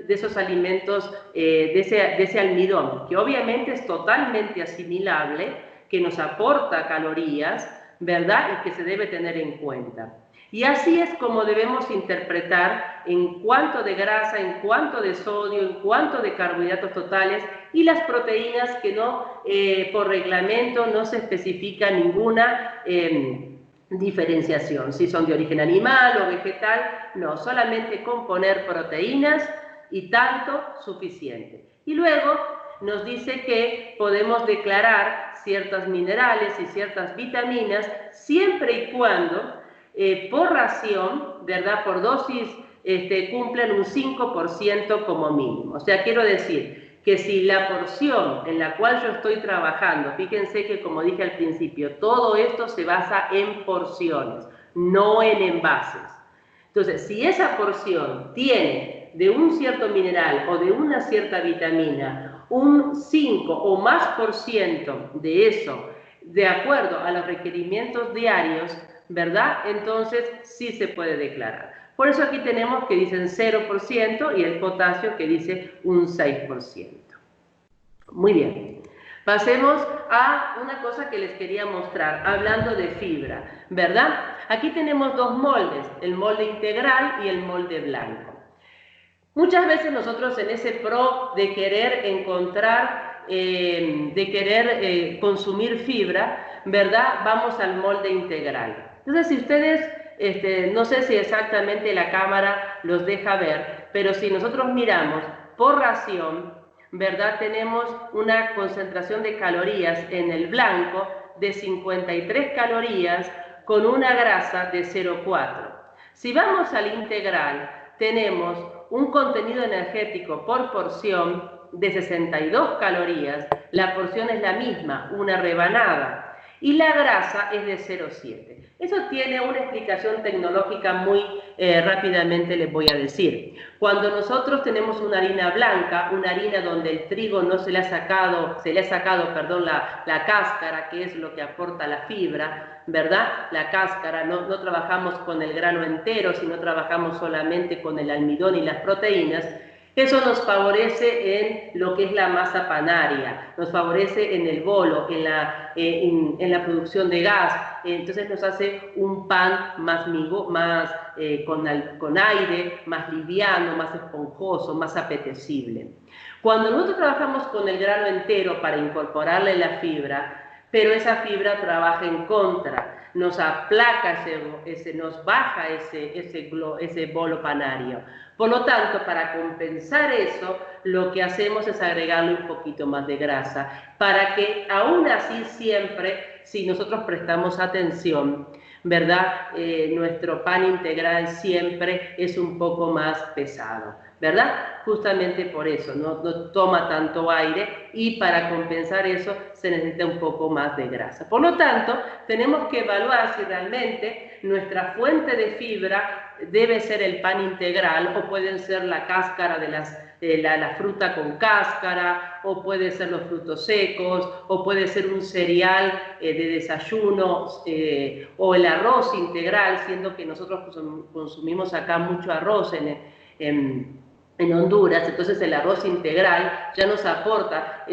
esos alimentos, de ese almidón, que obviamente es totalmente asimilable, que nos aporta calorías, ¿verdad? Y que se debe tener en cuenta. Y así es como debemos interpretar en cuanto de grasa, en cuanto de sodio, en cuanto de carbohidratos totales y las proteínas que no, por reglamento no se especifica ninguna diferenciación, si son de origen animal o vegetal, no, solamente con poner proteínas y tanto suficiente. Y luego nos dice que podemos declarar ciertos minerales y ciertas vitaminas siempre y cuando por ración, ¿verdad? Por dosis cumplen un 5% como mínimo. O sea, quiero decir que si la porción en la cual yo estoy trabajando, fíjense que como dije al principio, todo esto se basa en porciones, no en envases. Entonces, si esa porción tiene de un cierto mineral o de una cierta vitamina un 5 o más por ciento de eso, de acuerdo a los requerimientos diarios, ¿verdad? Entonces sí se puede declarar. Por eso aquí tenemos que dicen 0% y el potasio que dice un 6%. Muy bien. Pasemos a una cosa que les quería mostrar, hablando de fibra, ¿verdad? Aquí tenemos dos moldes, el molde integral y el molde blanco. Muchas veces nosotros en ese pro de querer encontrar, consumir fibra, ¿verdad? Vamos al molde integral. Entonces, si ustedes, no sé si exactamente la cámara los deja ver, pero si nosotros miramos por ración, ¿verdad? Tenemos una concentración de calorías en el blanco de 53 calorías con una grasa de 0,4. Si vamos al integral, tenemos un contenido energético por porción de 62 calorías, la porción es la misma, una rebanada, y la grasa es de 0,7. Eso tiene una explicación tecnológica muy rápidamente les voy a decir. Cuando nosotros tenemos una harina blanca, una harina donde el trigo no se le ha sacado, la cáscara, que es lo que aporta la fibra, ¿verdad? La cáscara, no trabajamos con el grano entero, sino trabajamos solamente con el almidón y las proteínas. Eso nos favorece en lo que es la masa panaria, nos favorece en el bolo, en la producción de gas, entonces nos hace un pan más con aire, más liviano, más esponjoso, más apetecible. Cuando nosotros trabajamos con el grano entero para incorporarle la fibra, pero esa fibra trabaja en contra, nos aplaca nos baja ese bolo panario. Por lo tanto, para compensar eso, lo que hacemos es agregarle un poquito más de grasa, para que aún así siempre, si nosotros prestamos atención, ¿verdad? Nuestro pan integral siempre es un poco más pesado, ¿verdad? Justamente por eso, no toma tanto aire y para compensar eso se necesita un poco más de grasa. Por lo tanto, tenemos que evaluar si realmente nuestra fuente de fibra debe ser el pan integral o pueden ser la cáscara de la fruta con cáscara, o puede ser los frutos secos, o puede ser un cereal de desayuno, o el arroz integral, siendo que nosotros consumimos acá mucho arroz en Honduras, entonces el arroz integral ya nos aporta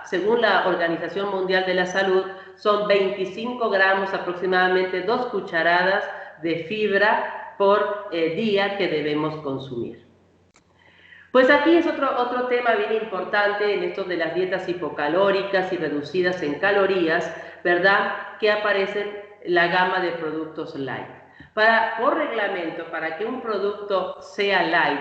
según la Organización Mundial de la Salud, son 25 gramos aproximadamente, 2 cucharadas de fibra por día que debemos consumir. Pues aquí es otro tema bien importante en esto de las dietas hipocalóricas y reducidas en calorías, ¿verdad? Que aparece la gama de productos light. Por reglamento, para que un producto sea light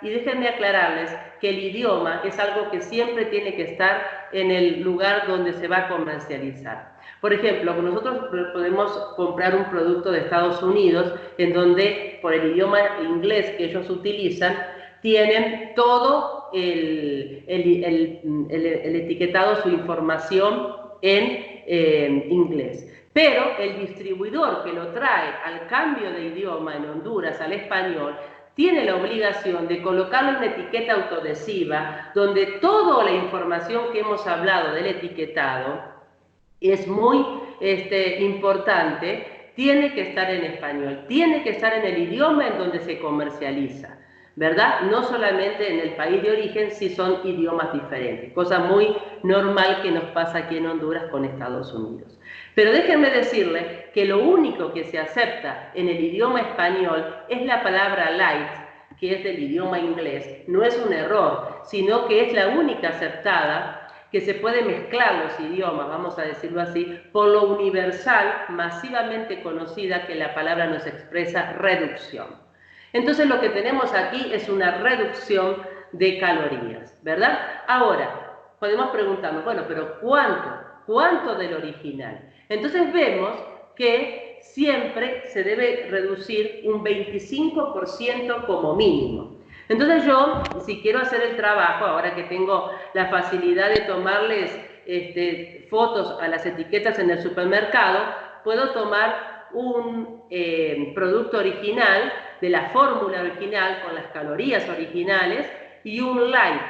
y déjenme aclararles que el idioma es algo que siempre tiene que estar en el lugar donde se va a comercializar. Por ejemplo, nosotros podemos comprar un producto de Estados Unidos en donde, por el idioma inglés que ellos utilizan, tienen todo el etiquetado, su información en inglés. Pero el distribuidor que lo trae al cambio de idioma en Honduras al español tiene la obligación de colocarle una etiqueta autoadhesiva donde toda la información que hemos hablado del etiquetado es muy importante, tiene que estar en español, tiene que estar en el idioma en donde se comercializa, ¿verdad? No solamente en el país de origen, si son idiomas diferentes, cosa muy normal que nos pasa aquí en Honduras con Estados Unidos. Pero déjenme decirles que lo único que se acepta en el idioma español es la palabra light, que es del idioma inglés. No es un error, sino que es la única aceptada, que se puede mezclar los idiomas, vamos a decirlo así, por lo universal, masivamente conocida, que la palabra nos expresa reducción. Entonces lo que tenemos aquí es una reducción de calorías, ¿verdad? Ahora, podemos preguntarnos, bueno, pero ¿cuánto del original? Entonces vemos que siempre se debe reducir un 25% como mínimo. Entonces yo, si quiero hacer el trabajo, ahora que tengo la facilidad de tomarles fotos a las etiquetas en el supermercado, puedo tomar un producto original, de la fórmula original, con las calorías originales, y un light.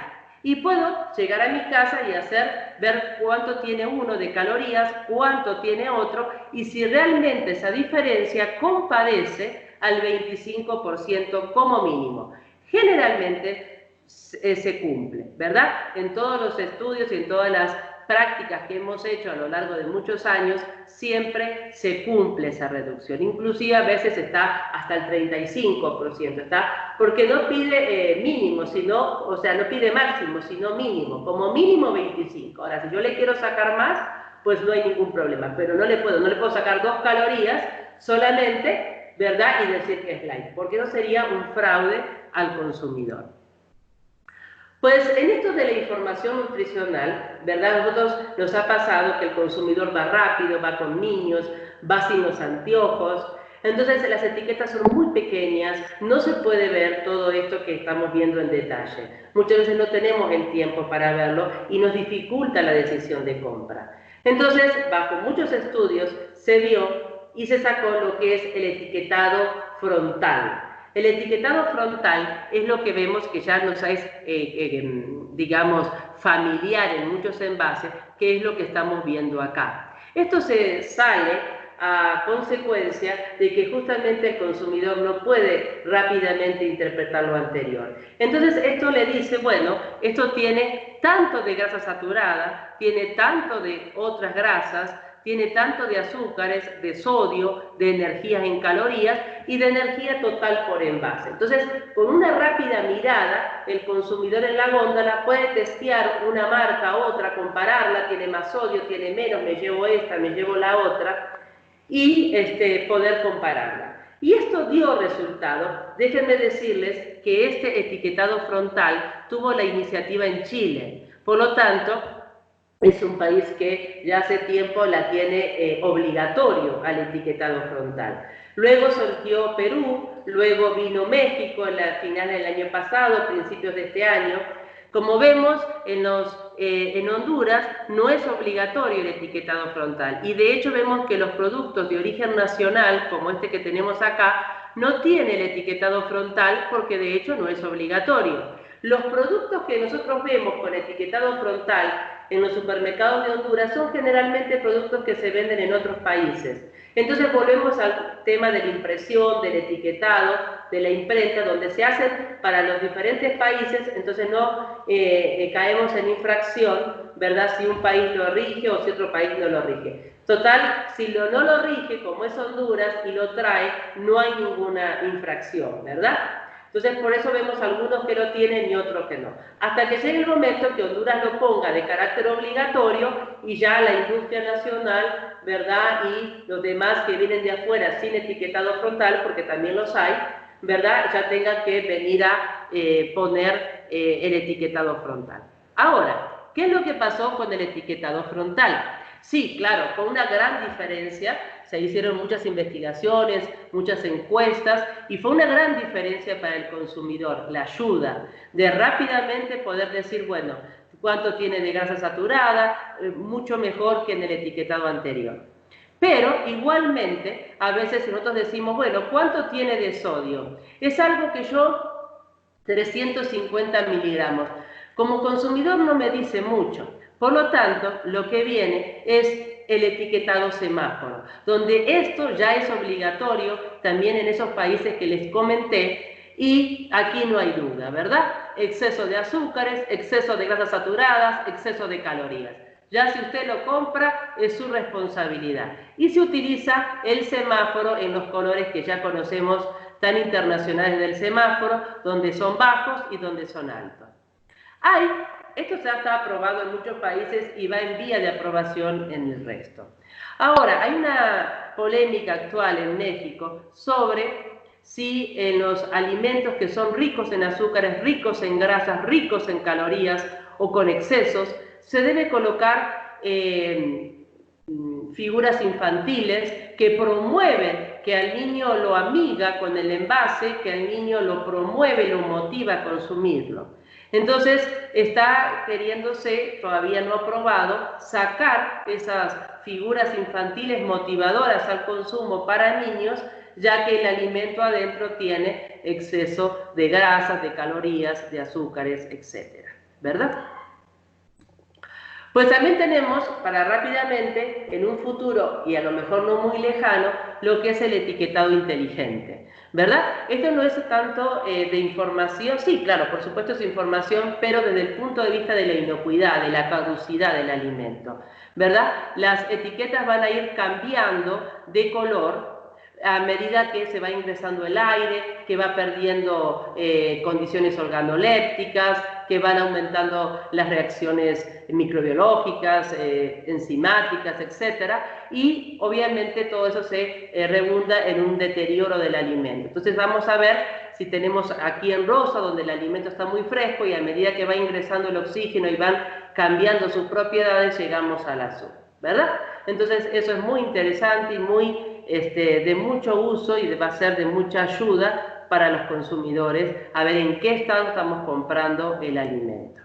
Y puedo llegar a mi casa y ver cuánto tiene uno de calorías, cuánto tiene otro, y si realmente esa diferencia compadece al 25% como mínimo. Generalmente se cumple, ¿verdad? En todos los estudios y en todas las prácticas que hemos hecho a lo largo de muchos años, siempre se cumple esa reducción. Inclusive a veces está hasta el 35%, ¿está? Porque no pide mínimo, sino, o sea, no pide máximo, sino mínimo, como mínimo 25. Ahora, si yo le quiero sacar más, pues no hay ningún problema, pero no le puedo sacar 2 calorías solamente, ¿verdad? Y decir que es light, porque no sería un fraude al consumidor. Pues en esto de la información nutricional, ¿verdad? A nosotros nos ha pasado que el consumidor va rápido, va con niños, va sin los anteojos. Entonces las etiquetas son muy pequeñas, no se puede ver todo esto que estamos viendo en detalle. Muchas veces no tenemos el tiempo para verlo y nos dificulta la decisión de compra. Entonces, bajo muchos estudios, se vio y se sacó lo que es el etiquetado frontal. El etiquetado frontal es lo que vemos que ya nos es, digamos, familiar en muchos envases, que es lo que estamos viendo acá. Esto se sale a consecuencia de que justamente el consumidor no puede rápidamente interpretar lo anterior. Entonces esto le dice, bueno, esto tiene tanto de grasa saturada, tiene tanto de otras grasas, tiene tanto de azúcares, de sodio, de energías en calorías y de energía total por envase. Entonces, con una rápida mirada, el consumidor en la góndola puede testear una marca a otra, compararla, tiene más sodio, tiene menos, me llevo esta, me llevo la otra, y poder compararla. Y esto dio resultado. Déjenme decirles que este etiquetado frontal tuvo la iniciativa en Chile. Por lo tanto, es un país que ya hace tiempo la tiene obligatorio al etiquetado frontal. Luego surgió Perú, luego vino México en la final del año pasado, principios de este año. Como vemos, en Honduras no es obligatorio el etiquetado frontal y de hecho vemos que los productos de origen nacional, como este que tenemos acá, no tiene el etiquetado frontal porque de hecho no es obligatorio. Los productos que nosotros vemos con etiquetado frontal en los supermercados de Honduras son generalmente productos que se venden en otros países. Entonces volvemos al tema de la impresión, del etiquetado, de la imprenta, donde se hacen para los diferentes países, entonces no caemos en infracción, ¿verdad? Si un país lo rige o si otro país no lo rige. Total, si no lo rige, como es Honduras, y lo trae, no hay ninguna infracción, ¿verdad? Entonces, por eso vemos algunos que lo tienen y otros que no. Hasta que llegue el momento que Honduras lo ponga de carácter obligatorio y ya la industria nacional, ¿verdad? Y los demás que vienen de afuera sin etiquetado frontal, porque también los hay, ¿verdad? Ya tengan que venir a poner el etiquetado frontal. Ahora, ¿qué es lo que pasó con el etiquetado frontal? Sí, claro, con una gran diferencia. Se hicieron muchas investigaciones, muchas encuestas y fue una gran diferencia para el consumidor, la ayuda de rápidamente poder decir, bueno, cuánto tiene de grasa saturada, mucho mejor que en el etiquetado anterior. Pero igualmente, a veces nosotros decimos, bueno, ¿cuánto tiene de sodio? Es algo que 350 miligramos. Como consumidor no me dice mucho. Por lo tanto, lo que viene es el etiquetado semáforo, donde esto ya es obligatorio también en esos países que les comenté y aquí no hay duda, ¿verdad? Exceso de azúcares, exceso de grasas saturadas, exceso de calorías. Ya si usted lo compra, es su responsabilidad. Y se utiliza el semáforo en los colores que ya conocemos tan internacionales del semáforo, donde son bajos y donde son altos. Esto ya está aprobado en muchos países y va en vía de aprobación en el resto. Ahora, hay una polémica actual en México sobre si en los alimentos que son ricos en azúcares, ricos en grasas, ricos en calorías o con excesos, se debe colocar figuras infantiles que promueven, que al niño lo amiga con el envase, que al niño lo promueve, lo motiva a consumirlo. Entonces está queriéndose, todavía no aprobado, sacar esas figuras infantiles motivadoras al consumo para niños, ya que el alimento adentro tiene exceso de grasas, de calorías, de azúcares, etc. ¿Verdad? Pues también tenemos, para rápidamente, en un futuro, y a lo mejor no muy lejano, lo que es el etiquetado inteligente, ¿verdad? Esto no es tanto de información, sí, claro, por supuesto es información, pero desde el punto de vista de la inocuidad, de la caducidad del alimento, ¿verdad? Las etiquetas van a ir cambiando de color a medida que se va ingresando el aire, que va perdiendo condiciones organolépticas, que van aumentando las reacciones microbiológicas, enzimáticas, etc. Y obviamente todo eso se redunda en un deterioro del alimento. Entonces vamos a ver si tenemos aquí en rosa, donde el alimento está muy fresco y a medida que va ingresando el oxígeno y van cambiando sus propiedades, llegamos al azul, ¿verdad? Entonces eso es muy interesante y muy de mucho uso y va a ser de mucha ayuda para los consumidores a ver en qué estado estamos comprando el alimento.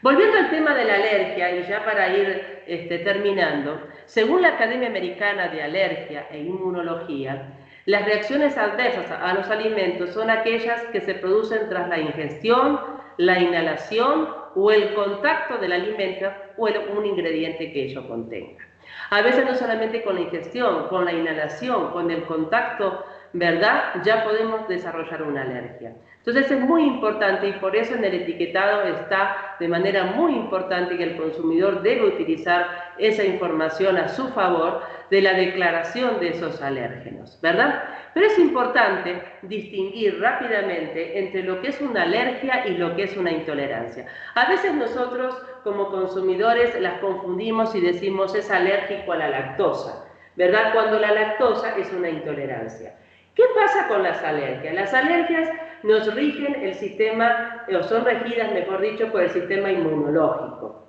Volviendo al tema de la alergia, y ya para ir terminando, según la Academia Americana de Alergia e Inmunología, las reacciones adversas a los alimentos son aquellas que se producen tras la ingestión, la inhalación o el contacto del alimento o un ingrediente que ello contenga. A veces no solamente con la ingestión, con la inhalación, con el contacto, ¿verdad? Ya podemos desarrollar una alergia. Entonces es muy importante y por eso en el etiquetado está de manera muy importante que el consumidor debe utilizar esa información a su favor de la declaración de esos alérgenos, ¿verdad? Pero es importante distinguir rápidamente entre lo que es una alergia y lo que es una intolerancia. A veces nosotros como consumidores las confundimos y decimos es alérgico a la lactosa, ¿verdad? Cuando la lactosa es una intolerancia. ¿Qué pasa con las alergias? Las alergias nos rigen el sistema, o son regidas, mejor dicho, por el sistema inmunológico.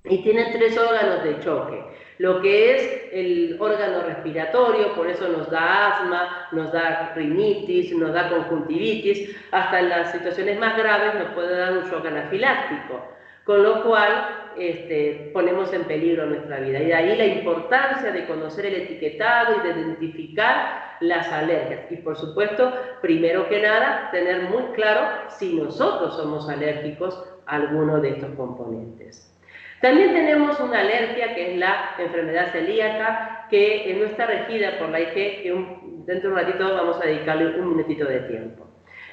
Y tienen 3 órganos de choque. Lo que es el órgano respiratorio, por eso nos da asma, nos da rinitis, nos da conjuntivitis, hasta en las situaciones más graves nos puede dar un shock anafiláctico, con lo cual ponemos en peligro nuestra vida. Y de ahí la importancia de conocer el etiquetado y de identificar las alergias. Y por supuesto, primero que nada, tener muy claro si nosotros somos alérgicos a alguno de estos componentes. También tenemos una alergia que es la enfermedad celíaca, que no está regida por la IG, que dentro de un ratito vamos a dedicarle un minutito de tiempo.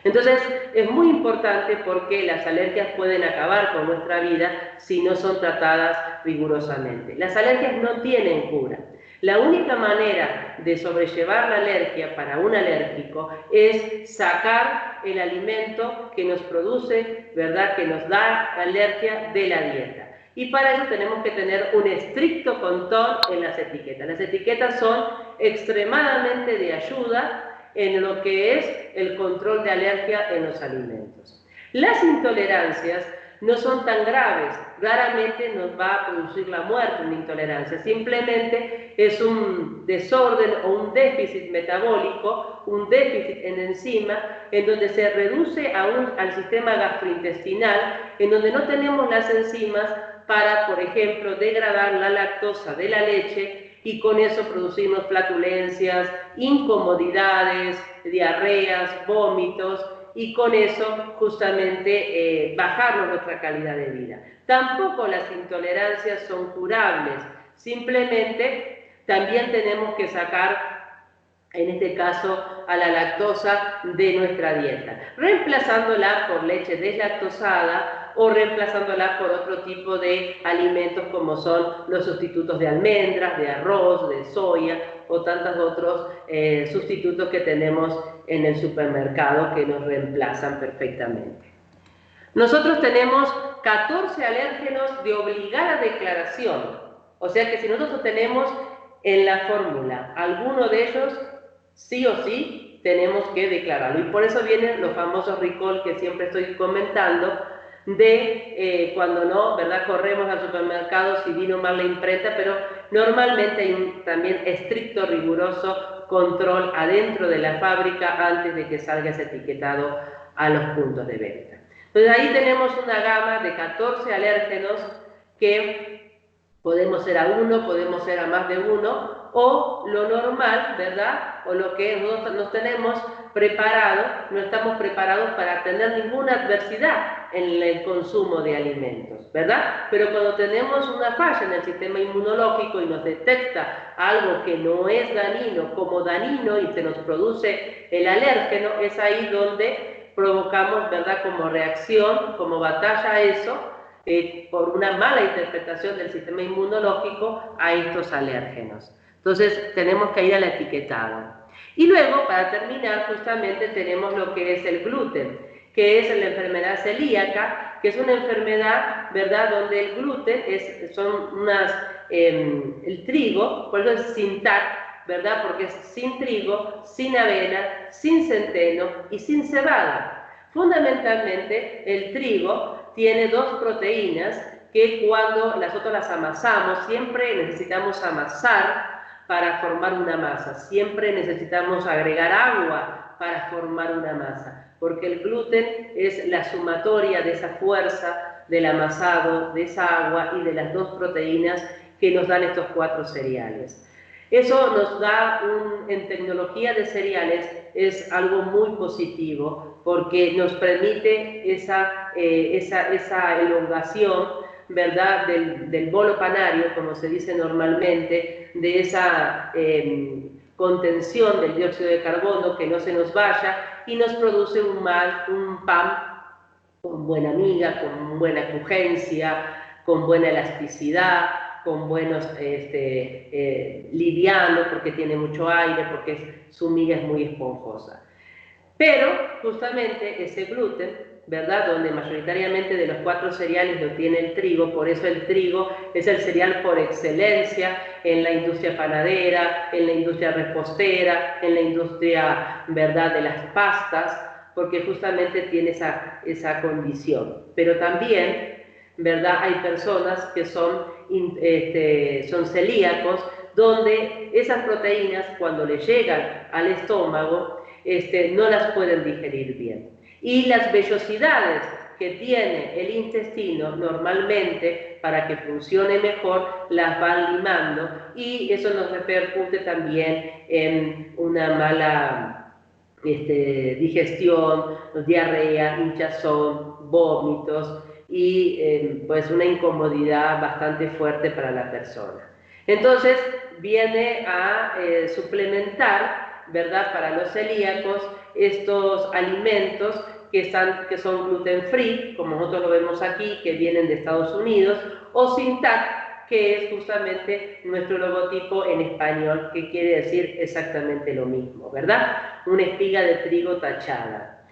Entonces es muy importante porque las alergias pueden acabar con nuestra vida si no son tratadas rigurosamente. Las alergias no tienen cura. La única manera de sobrellevar la alergia para un alérgico es sacar el alimento que nos produce, ¿verdad?, que nos da alergia de la dieta. Y para eso tenemos que tener un estricto control en las etiquetas. Las etiquetas son extremadamente de ayuda en lo que es el control de alergia en los alimentos. Las intolerancias no son tan graves, raramente nos va a producir la muerte una intolerancia, simplemente es un desorden o un déficit metabólico, un déficit en enzima, en donde se reduce al sistema gastrointestinal, en donde no tenemos las enzimas para, por ejemplo, degradar la lactosa de la leche y con eso producirnos flatulencias, incomodidades, diarreas, vómitos y con eso justamente bajarnos nuestra calidad de vida. Tampoco las intolerancias son curables, simplemente también tenemos que sacar, en este caso, a la lactosa de nuestra dieta, reemplazándola por leche deslactosada o reemplazándola por otro tipo de alimentos como son los sustitutos de almendras, de arroz, de soya o tantos otros sustitutos que tenemos en el supermercado que nos reemplazan perfectamente. Nosotros tenemos 14 alérgenos de obligada declaración, o sea que si nosotros tenemos en la fórmula alguno de ellos, sí o sí tenemos que declararlo. Y por eso vienen los famosos recall que siempre estoy comentando, de cuando no, ¿verdad? Corremos al supermercado si vino mal la imprenta, pero normalmente hay un también estricto, riguroso control adentro de la fábrica antes de que salga ese etiquetado a los puntos de venta. Entonces ahí tenemos una gama de 14 alérgenos que podemos ser a uno, podemos ser a más de uno, o lo normal, ¿verdad? O lo que nosotros nos tenemos preparado, no estamos preparados para tener ninguna adversidad en el consumo de alimentos, ¿verdad? Pero cuando tenemos una falla en el sistema inmunológico y nos detecta algo que no es dañino como dañino y se nos produce el alérgeno, es ahí donde provocamos, ¿verdad? Como reacción, como batalla a eso, por una mala interpretación del sistema inmunológico a estos alérgenos. Entonces tenemos que ir al etiquetado. Y luego, para terminar, justamente tenemos lo que es el gluten, que es la enfermedad celíaca, que es una enfermedad, ¿verdad?, donde el gluten el trigo, por eso es sin TAC, ¿verdad?, porque es sin trigo, sin avena, sin centeno y sin cebada. Fundamentalmente, el trigo tiene dos proteínas que cuando nosotros las amasamos, siempre necesitamos amasar para formar una masa, siempre necesitamos agregar agua para formar una masa, porque el gluten es la sumatoria de esa fuerza del amasado, de esa agua y de las dos proteínas que nos dan estos 4 cereales. Eso nos da, en tecnología de cereales, es algo muy positivo, porque nos permite esa elongación, ¿verdad?, del bolo panario, como se dice normalmente, de esa contención del dióxido de carbono, que no se nos vaya, y nos produce un pan con buena miga, con buena crujencia, con buena elasticidad, con buenos liviano, porque tiene mucho aire, porque su miga es muy esponjosa. Pero justamente ese gluten, ¿verdad?, donde mayoritariamente de los 4 cereales lo tiene el trigo, por eso el trigo es el cereal por excelencia en la industria panadera, en la industria repostera, en la industria, ¿verdad?, de las pastas, porque justamente tiene esa condición. Pero también, ¿verdad?, hay personas que son celíacos, donde esas proteínas, cuando le llegan al estómago, no las pueden digerir bien. Y las vellosidades que tiene el intestino normalmente, para que funcione mejor, las van limando, y eso nos repercute también en una mala digestión, diarrea, hinchazón, vómitos y pues una incomodidad bastante fuerte para la persona. Entonces viene a suplementar, ¿verdad?, para los celíacos estos alimentos que son gluten free, como nosotros lo vemos aquí, que vienen de Estados Unidos, o sin TAC, que es justamente nuestro logotipo en español, que quiere decir exactamente lo mismo, ¿verdad? Una espiga de trigo tachada.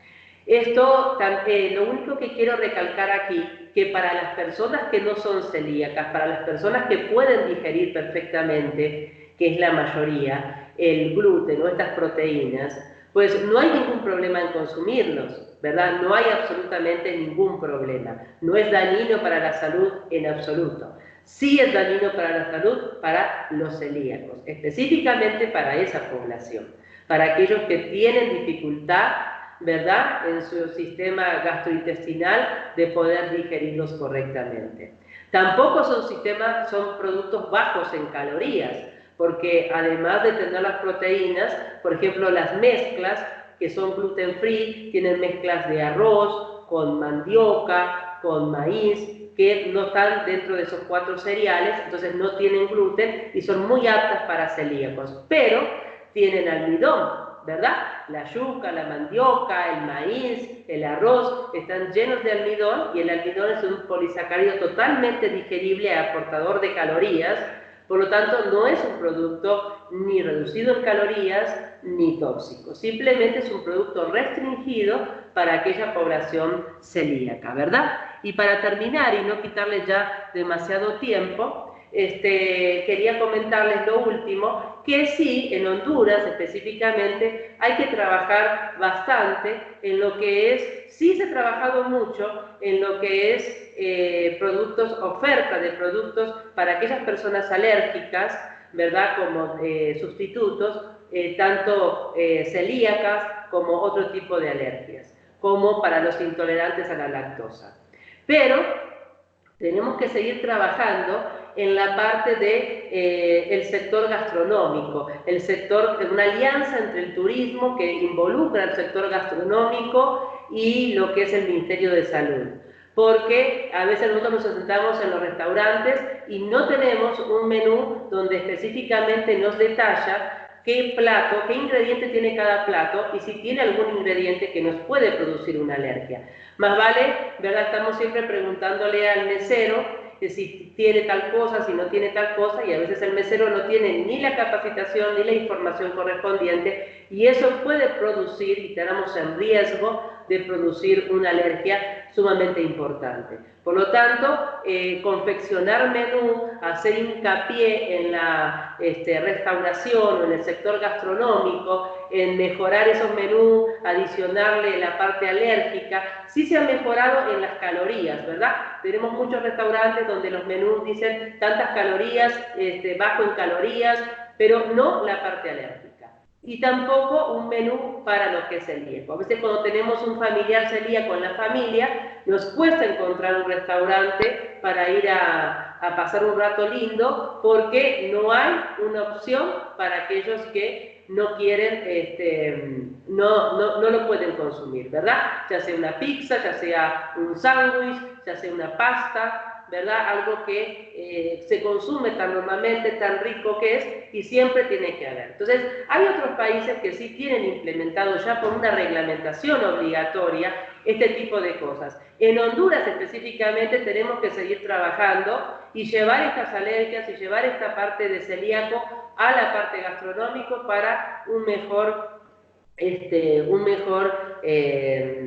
Esto, lo único que quiero recalcar aquí, que para las personas que no son celíacas, para las personas que pueden digerir perfectamente, que es la mayoría, el gluten o estas proteínas, pues no hay ningún problema en consumirlos, ¿verdad? No hay absolutamente ningún problema. No es dañino para la salud en absoluto. Sí es dañino para la salud para los celíacos, específicamente para esa población, para aquellos que tienen dificultad, ¿verdad?, en su sistema gastrointestinal de poder digerirlos correctamente. Tampoco son productos bajos en calorías, porque además de tener las proteínas, por ejemplo, las mezclas que son gluten free, tienen mezclas de arroz, con mandioca, con maíz, que no están dentro de esos 4 cereales, entonces no tienen gluten y son muy aptas para celíacos, pero tienen almidón, ¿verdad? La yuca, la mandioca, el maíz, el arroz, están llenos de almidón, y el almidón es un polisacárido totalmente digerible, aportador de calorías. Por lo tanto, no es un producto ni reducido en calorías ni tóxico, simplemente es un producto restringido para aquella población celíaca, ¿verdad? Y para terminar y no quitarle ya demasiado tiempo, quería comentarles lo último, que sí, en Honduras específicamente, hay que trabajar bastante en lo que es, sí se ha trabajado mucho en lo que es productos, oferta de productos para aquellas personas alérgicas, ¿verdad? Como sustitutos, tanto celíacas como otro tipo de alergias, como para los intolerantes a la lactosa. Pero tenemos que seguir trabajando en la parte de el sector gastronómico, el sector, una alianza entre el turismo que involucra al sector gastronómico y lo que es el Ministerio de Salud. Porque a veces nosotros nos sentamos en los restaurantes y no tenemos un menú donde específicamente nos detalla qué plato, qué ingrediente tiene cada plato y si tiene algún ingrediente que nos puede producir una alergia. Más vale, ¿verdad? Estamos siempre preguntándole al mesero si tiene tal cosa, si no tiene tal cosa, y a veces el mesero no tiene ni la capacitación ni la información correspondiente, y eso puede producir, y tenemos en riesgo de producir una alergia sumamente importante. Por lo tanto, confeccionar menú, hacer hincapié en la restauración o en el sector gastronómico, en mejorar esos menús, adicionarle la parte alérgica. Sí se ha mejorado en las calorías, ¿verdad? Tenemos muchos restaurantes donde los menús dicen tantas calorías, bajo en calorías, pero no la parte alérgica. Y tampoco un menú para lo que es celíaco. A veces cuando tenemos un familiar celíaco en la familia, nos cuesta encontrar un restaurante para ir a pasar un rato lindo, porque no hay una opción para aquellos que no quieren, no lo pueden consumir, ¿verdad? Ya sea una pizza, ya sea un sándwich, ya sea una pasta, ¿verdad? Algo que se consume tan normalmente, tan rico que es, y siempre tiene que haber. Entonces, hay otros países que sí tienen implementado ya por una reglamentación obligatoria este tipo de cosas. En Honduras específicamente tenemos que seguir trabajando y llevar estas alergias y llevar esta parte de celíaco a la parte gastronómica para un mejor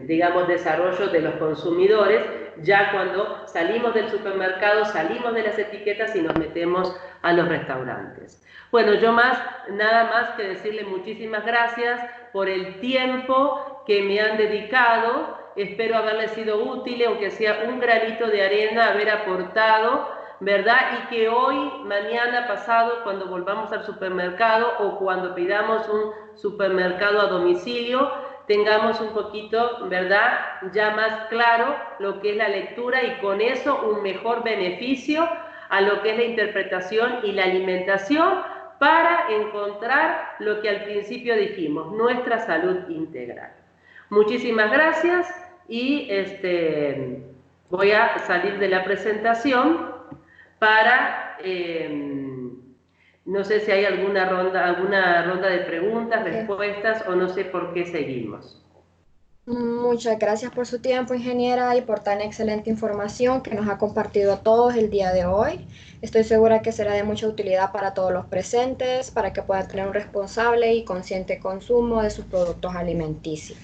digamos, desarrollo de los consumidores, ya cuando salimos del supermercado, salimos de las etiquetas y nos metemos a los restaurantes. Bueno, yo nada más que decirle muchísimas gracias por el tiempo que me han dedicado. Espero haberles sido útil, aunque sea un granito de arena, haber aportado, ¿verdad? Y que hoy, mañana, pasado, cuando volvamos al supermercado o cuando pidamos un supermercado a domicilio, tengamos un poquito, ¿verdad?, ya más claro lo que es la lectura y con eso un mejor beneficio a lo que es la interpretación y la alimentación para encontrar lo que al principio dijimos, nuestra salud integral. Muchísimas gracias y voy a salir de la presentación para, no sé si hay alguna ronda de preguntas, respuestas, o no sé por qué seguimos. Muchas gracias por su tiempo, ingeniera, y por tan excelente información que nos ha compartido a todos el día de hoy. Estoy segura que será de mucha utilidad para todos los presentes, para que puedan tener un responsable y consciente consumo de sus productos alimenticios.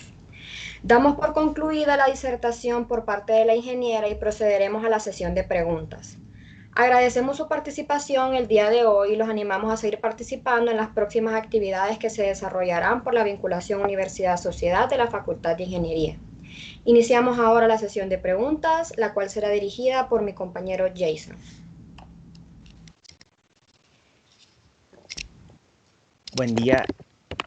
Damos por concluida la disertación por parte de la ingeniera y procederemos a la sesión de preguntas. Agradecemos su participación el día de hoy y los animamos a seguir participando en las próximas actividades que se desarrollarán por la vinculación Universidad-Sociedad de la Facultad de Ingeniería. Iniciamos ahora la sesión de preguntas, la cual será dirigida por mi compañero Jason. Buen día.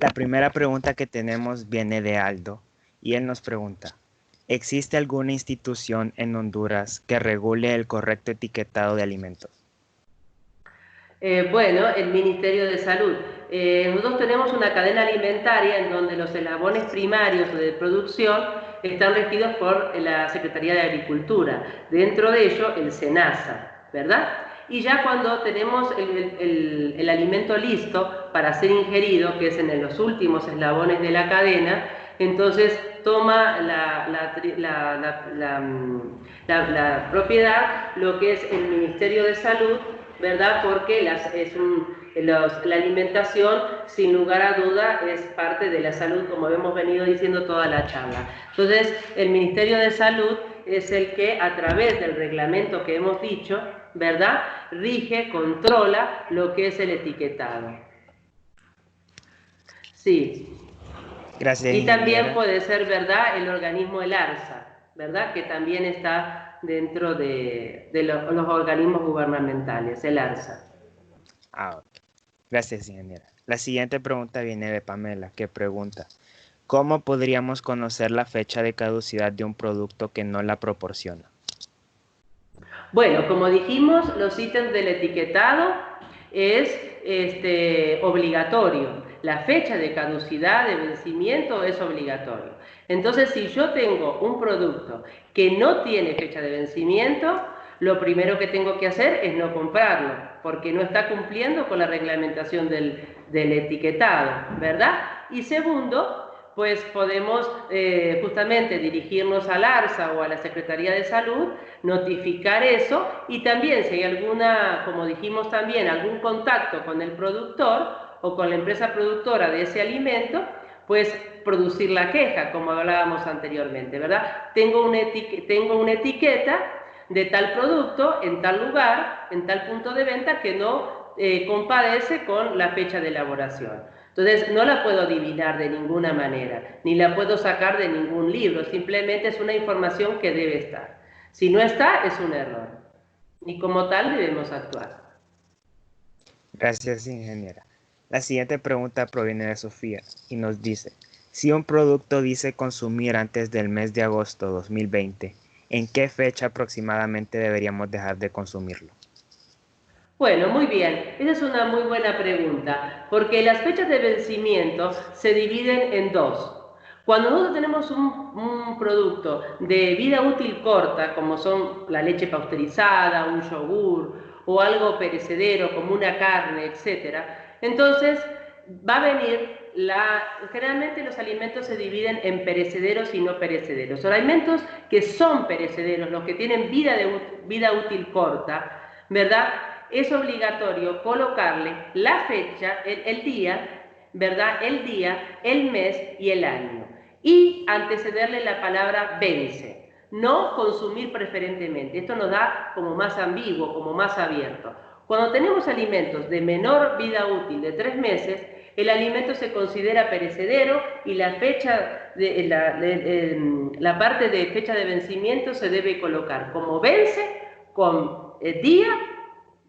La primera pregunta que tenemos viene de Aldo y él nos pregunta: ¿existe alguna institución en Honduras que regule el correcto etiquetado de alimentos? Bueno, el Ministerio de Salud. Nosotros tenemos una cadena alimentaria en donde los eslabones primarios de producción están regidos por la Secretaría de Agricultura. Dentro de ello, el SENASA, ¿verdad? Y ya cuando tenemos el alimento listo para ser ingerido, que es en los últimos eslabones de la cadena, entonces toma la propiedad lo que es el Ministerio de Salud, ¿verdad? Porque la alimentación, sin lugar a duda, es parte de la salud, como hemos venido diciendo toda la charla. Entonces, el Ministerio de Salud es el que, a través del reglamento que hemos dicho, ¿verdad? Rige, controla lo que es el etiquetado. Sí. Gracias, Y también ingeniera. puede ser, ¿verdad?, el organismo el ARSA, ¿verdad?, que también está dentro de los organismos gubernamentales, el ARSA. Ok. Gracias, ingeniera. La siguiente pregunta viene de Pamela, que pregunta, ¿cómo podríamos conocer la fecha de caducidad de un producto que no la proporciona? Bueno, como dijimos, los ítems del etiquetado es obligatorio. La fecha de caducidad, de vencimiento es obligatorio. Entonces, si yo tengo un producto que no tiene fecha de vencimiento, lo primero que tengo que hacer es no comprarlo, porque no está cumpliendo con la reglamentación del etiquetado, ¿verdad? Y segundo, pues podemos justamente dirigirnos al ARSA o a la Secretaría de Salud, notificar eso y también si hay alguna, como dijimos también, algún contacto con el productor o con la empresa productora de ese alimento, pues producir la queja, como hablábamos anteriormente, ¿verdad? Tengo una etiqueta de tal producto en tal lugar, en tal punto de venta que no compadece con la fecha de elaboración. Entonces, no la puedo adivinar de ninguna manera, ni la puedo sacar de ningún libro, simplemente es una información que debe estar. Si no está, es un error. Y como tal debemos actuar. Gracias, ingeniera. La siguiente pregunta proviene de Sofía y nos dice, si un producto dice consumir antes del mes de agosto 2020, ¿en qué fecha aproximadamente deberíamos dejar de consumirlo? Bueno, muy bien. Esa es una muy buena pregunta, porque las fechas de vencimiento se dividen en dos. Cuando nosotros tenemos un producto de vida útil corta, como son la leche pasteurizada, un yogur o algo perecedero como una carne, etcétera, entonces va a venir generalmente los alimentos se dividen en perecederos y no perecederos. Los alimentos que son perecederos, los que tienen vida útil corta, ¿verdad? Es obligatorio colocarle la fecha, el día, ¿verdad? El día, el mes y el año. Y antecederle la palabra vence. No consumir preferentemente. Esto nos da como más ambiguo, como más abierto. Cuando tenemos alimentos de menor vida útil de 3 meses, el alimento se considera perecedero y la fecha la parte de fecha de vencimiento se debe colocar como vence con día.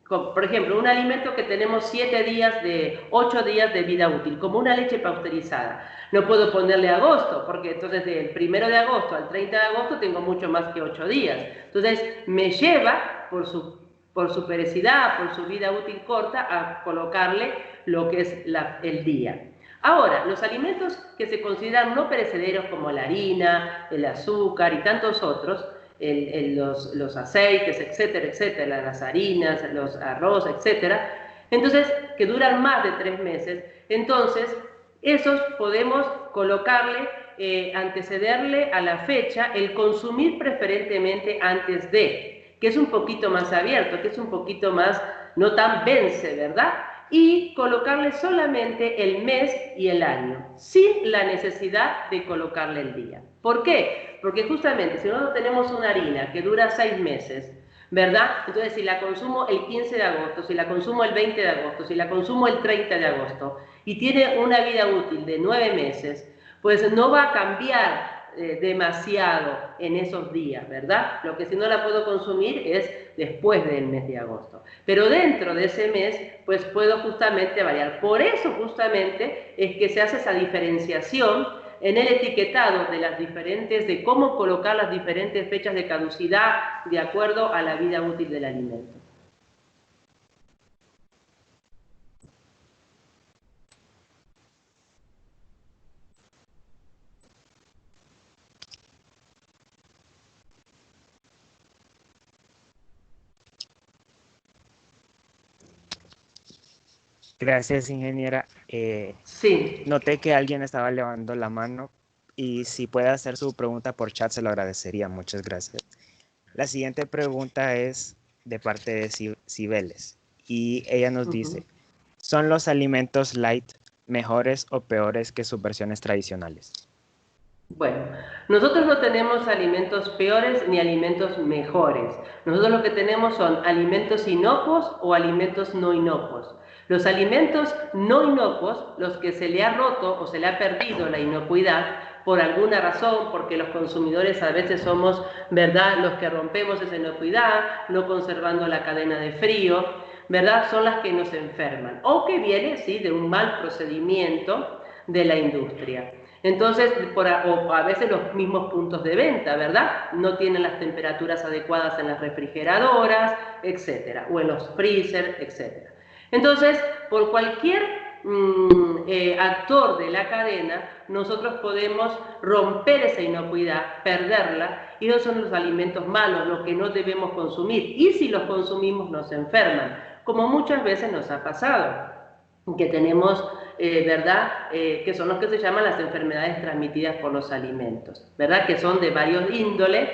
Por ejemplo, un alimento que tenemos 8 días de vida útil, como una leche pasteurizada. No puedo ponerle agosto, porque entonces del 1 de agosto al 30 de agosto tengo mucho más que 8 días. Entonces me lleva, por su periodicidad, por su vida útil corta, a colocarle lo que es el día. Ahora, los alimentos que se consideran no perecederos, como la harina, el azúcar y tantos otros, los aceites, etcétera, etcétera, las harinas, los arroz, etcétera, entonces, que duran más de 3 meses, entonces, esos podemos colocarle, antecederle a la fecha, el consumir preferentemente antes de, que es un poquito más abierto, que es un poquito más, no tan vence, ¿verdad? Y colocarle solamente el mes y el año, sin la necesidad de colocarle el día. ¿Por qué? Porque justamente si nosotros tenemos una harina que dura 6 meses, ¿verdad? Entonces si la consumo el 15 de agosto, si la consumo el 20 de agosto, si la consumo el 30 de agosto y tiene una vida útil de 9 meses, pues no va a cambiar demasiado en esos días, ¿verdad? Lo que si no la puedo consumir es después del mes de agosto. Pero dentro de ese mes, pues puedo justamente variar. Por eso justamente es que se hace esa diferenciación en el etiquetado de cómo colocar las diferentes fechas de caducidad de acuerdo a la vida útil del alimento. Gracias, ingeniera. Sí. Noté que alguien estaba levantando la mano y si puede hacer su pregunta por chat se lo agradecería. Muchas gracias. La siguiente pregunta es de parte de Cibeles y ella nos dice, ¿son los alimentos light mejores o peores que sus versiones tradicionales? Bueno, Nosotros no tenemos alimentos peores ni alimentos mejores. Nosotros lo que tenemos son alimentos inocuos o alimentos no inocuos. Los alimentos no inocuos, los que se le ha roto o se le ha perdido la inocuidad por alguna razón, porque los consumidores a veces somos, ¿verdad?, los que rompemos esa inocuidad, no conservando la cadena de frío, ¿verdad?, son las que nos enferman. O que viene, sí, de un mal procedimiento de la industria. Entonces, o a veces los mismos puntos de venta, ¿verdad? No tienen las temperaturas adecuadas en las refrigeradoras, etcétera, o en los freezer, etcétera. Entonces, por cualquier actor de la cadena, nosotros podemos romper esa inocuidad, perderla, y no son los alimentos malos los que no debemos consumir, y si los consumimos nos enferman, como muchas veces nos ha pasado, que tenemos, ¿verdad?, que son los que se llaman las enfermedades transmitidas por los alimentos, ¿verdad?, que son de varios índoles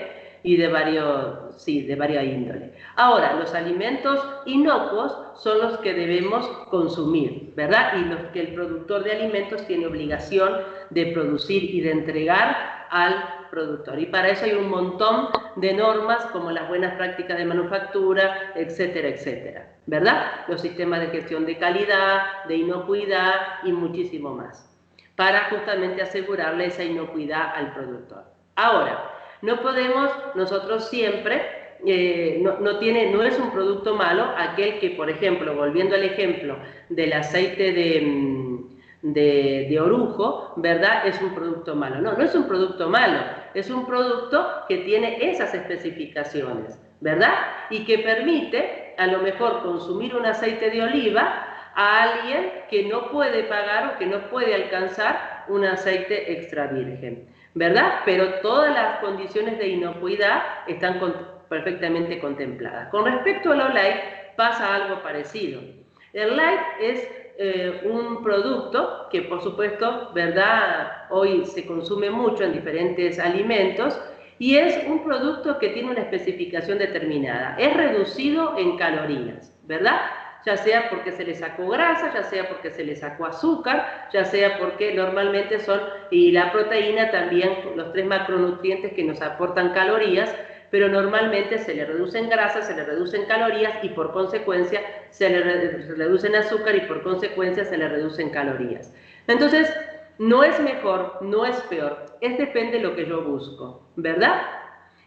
y de varias índoles. Ahora, los alimentos inocuos son los que debemos consumir, ¿verdad?, y los que el productor de alimentos tiene obligación de producir y de entregar al productor. Y para eso hay un montón de normas, como las buenas prácticas de manufactura, etcétera, etcétera, ¿verdad? Los sistemas de gestión de calidad, de inocuidad y muchísimo más, para justamente asegurarle esa inocuidad al productor. Ahora, no podemos nosotros siempre, no es un producto malo aquel que, por ejemplo, volviendo al ejemplo del aceite de orujo, ¿verdad?, es un producto malo. No, no es un producto malo, es un producto que tiene esas especificaciones, ¿verdad?, y que permite a lo mejor consumir un aceite de oliva a alguien que no puede pagar o que no puede alcanzar un aceite extra virgen, ¿verdad? Pero todas las condiciones de inocuidad están perfectamente contempladas. Con respecto a lo light pasa algo parecido. El light es un producto que, por supuesto, ¿verdad?, hoy se consume mucho en diferentes alimentos, y es un producto que tiene una especificación determinada. Es reducido en calorías, ¿verdad?, ya sea porque se le sacó grasa, ya sea porque se le sacó azúcar, ya sea porque normalmente son, y la proteína también, los 3 macronutrientes que nos aportan calorías, pero normalmente se le reducen grasas, se le reducen calorías y por consecuencia se le reducen azúcar y por consecuencia se le reducen calorías. Entonces, no es mejor, no es peor, depende de lo que yo busco, ¿verdad?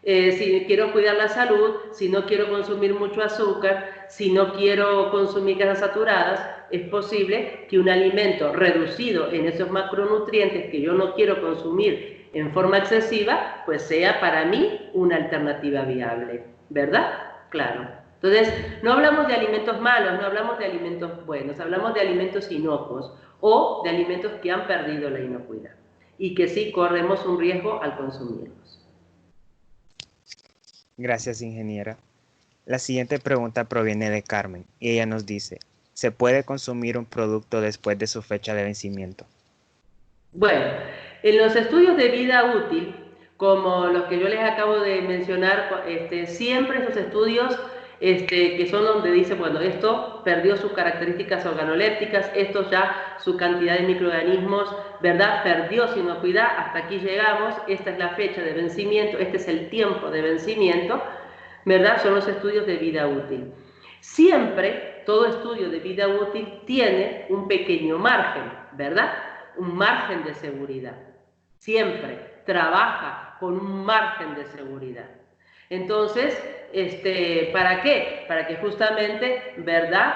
Si quiero cuidar la salud, si no quiero consumir mucho azúcar, si no quiero consumir grasas saturadas, es posible que un alimento reducido en esos macronutrientes que yo no quiero consumir en forma excesiva, pues sea para mí una alternativa viable, ¿verdad? Claro. Entonces, no hablamos de alimentos malos, no hablamos de alimentos buenos, hablamos de alimentos inocuos o de alimentos que han perdido la inocuidad y que sí corremos un riesgo al consumirlos. Gracias, ingeniera. La siguiente pregunta proviene de Carmen y ella nos dice, ¿se puede consumir un producto después de su fecha de vencimiento? Bueno, en los estudios de vida útil, como los que yo les acabo de mencionar, siempre esos estudios que son donde dice, bueno, esto perdió sus características organolépticas, esto ya su cantidad de microorganismos, ¿verdad?, perdió su inocuidad, hasta aquí llegamos, esta es la fecha de vencimiento, este es el tiempo de vencimiento, ¿verdad? Son los estudios de vida útil. Siempre, todo estudio de vida útil tiene un pequeño margen, ¿verdad?, un margen de seguridad. Siempre trabaja con un margen de seguridad. Entonces, ¿para qué? Para que justamente, ¿verdad?,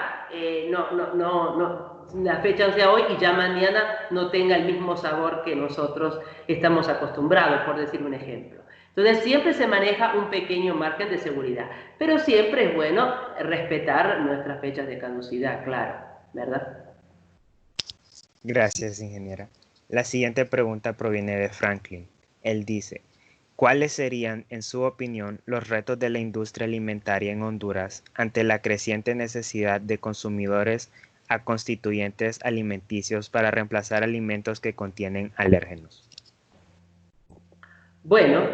la fecha sea hoy y ya mañana no tenga el mismo sabor que nosotros estamos acostumbrados, por decir un ejemplo. Entonces, siempre se maneja un pequeño margen de seguridad, pero siempre es bueno respetar nuestras fechas de caducidad, claro, ¿verdad? Gracias, ingeniera. La siguiente pregunta proviene de Franklin. Él dice, ¿cuáles serían, en su opinión, los retos de la industria alimentaria en Honduras ante la creciente necesidad de consumidores a constituyentes alimenticios para reemplazar alimentos que contienen alérgenos? Bueno,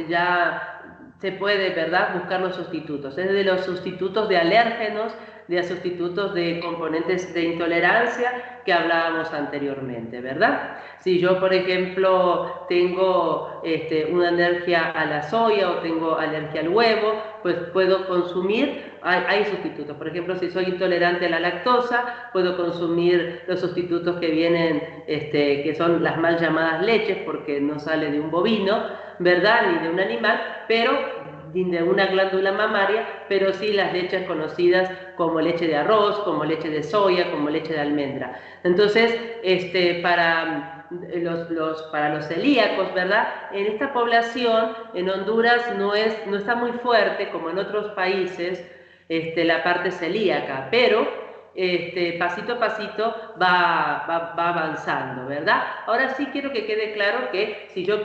ya se puede, ¿verdad?, buscar los sustitutos. Es de los sustitutos de alérgenos, de sustitutos de componentes de intolerancia que hablábamos anteriormente, ¿verdad? Si yo, por ejemplo, tengo una alergia a la soya o tengo alergia al huevo, pues puedo consumir, hay sustitutos. Por ejemplo, si soy intolerante a la lactosa, puedo consumir los sustitutos que vienen, que son las mal llamadas leches, porque no sale de un bovino, ¿verdad? Ni de un animal, pero de una glándula mamaria, pero sí las leches conocidas como leche de arroz, como leche de soya, como leche de almendra. Entonces, para los celíacos, ¿verdad? En esta población, en Honduras, no está muy fuerte como en otros países la parte celíaca, pero pasito a pasito va avanzando, ¿verdad? Ahora sí quiero que quede claro que si yo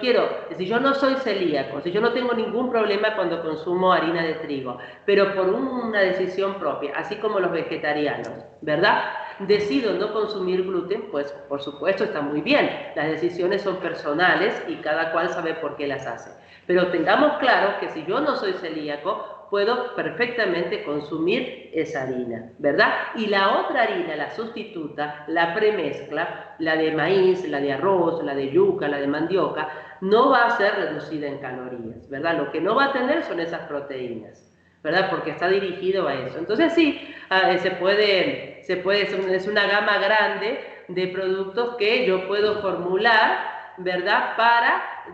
no soy celíaco, si yo no tengo ningún problema cuando consumo harina de trigo, pero por una decisión propia, así como los vegetarianos, ¿verdad? Decido no consumir gluten, pues por supuesto está muy bien, las decisiones son personales y cada cual sabe por qué las hace. Pero tengamos claro que si yo no soy celíaco, puedo perfectamente consumir esa harina, ¿verdad? Y la otra harina, la sustituta, la premezcla, la de maíz, la de arroz, la de yuca, la de mandioca, no va a ser reducida en calorías, ¿verdad? Lo que no va a tener son esas proteínas, ¿verdad? Porque está dirigido a eso. Entonces sí, es una gama grande de productos que yo puedo formular, ¿verdad?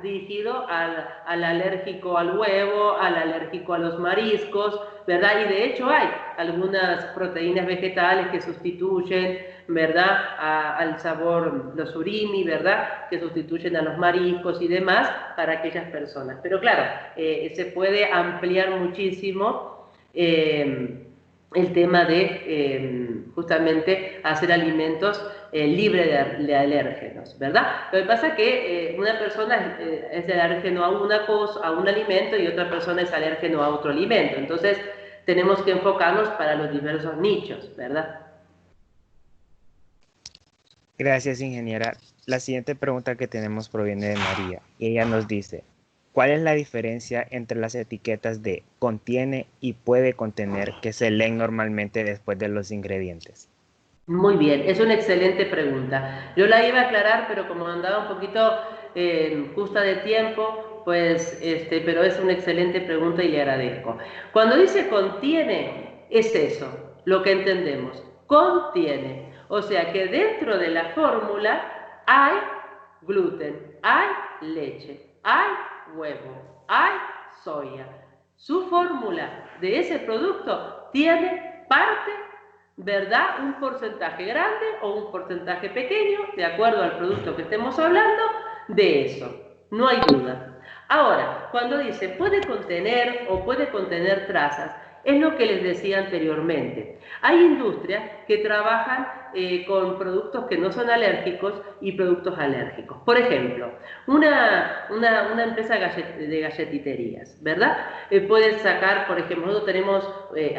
Dirigido al alérgico al huevo, al alérgico a los mariscos, ¿verdad? Y de hecho hay algunas proteínas vegetales que sustituyen, ¿verdad? Al sabor, los surimi, ¿verdad? Que sustituyen a los mariscos y demás para aquellas personas. Pero claro, se puede ampliar muchísimo el tema de justamente hacer alimentos libres de alérgenos, ¿verdad? Lo que pasa es que una persona es alérgeno a una cosa, a un alimento, y otra persona es alérgeno a otro alimento. Entonces, tenemos que enfocarnos para los diversos nichos, ¿verdad? Gracias, ingeniera. La siguiente pregunta que tenemos proviene de María y ella nos dice, ¿cuál es la diferencia entre las etiquetas de contiene y puede contener que se leen normalmente después de los ingredientes? Muy bien, es una excelente pregunta. Yo la iba a aclarar, pero como andaba un poquito justa de tiempo, pues, pero es una excelente pregunta y le agradezco. Cuando dice contiene, es eso, lo que entendemos. Contiene. O sea que dentro de la fórmula hay gluten, hay leche, hay huevo, hay soya. Su fórmula de ese producto tiene parte, ¿verdad? Un porcentaje grande o un porcentaje pequeño, de acuerdo al producto que estemos hablando, de eso. No hay duda. Ahora, cuando dice puede contener o puede contener trazas, es lo que les decía anteriormente. Hay industrias que trabajan con productos que no son alérgicos y productos alérgicos. Por ejemplo, una empresa de galletiterías, ¿verdad? Pueden sacar, por ejemplo, nosotros tenemos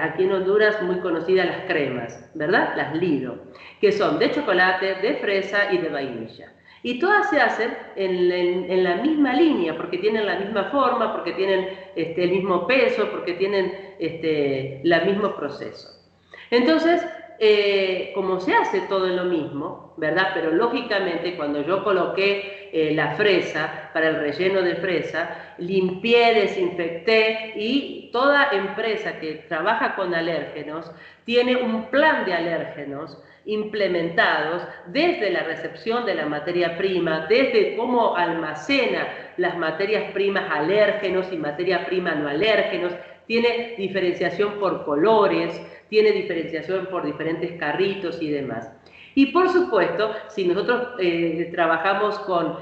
aquí en Honduras muy conocidas las cremas, ¿verdad? Las Lido, que son de chocolate, de fresa y de vainilla. Y todas se hacen en la misma línea, porque tienen la misma forma, porque tienen el mismo peso, porque tienen el mismo proceso. Entonces, como se hace todo en lo mismo, ¿verdad? Pero lógicamente cuando yo coloqué la fresa para el relleno de fresa, limpié, desinfecté, y toda empresa que trabaja con alérgenos tiene un plan de alérgenos implementados desde la recepción de la materia prima, desde cómo almacena las materias primas alérgenos y materia prima no alérgenos, tiene diferenciación por colores, tiene diferenciación por diferentes carritos y demás. Y por supuesto, si nosotros trabajamos con,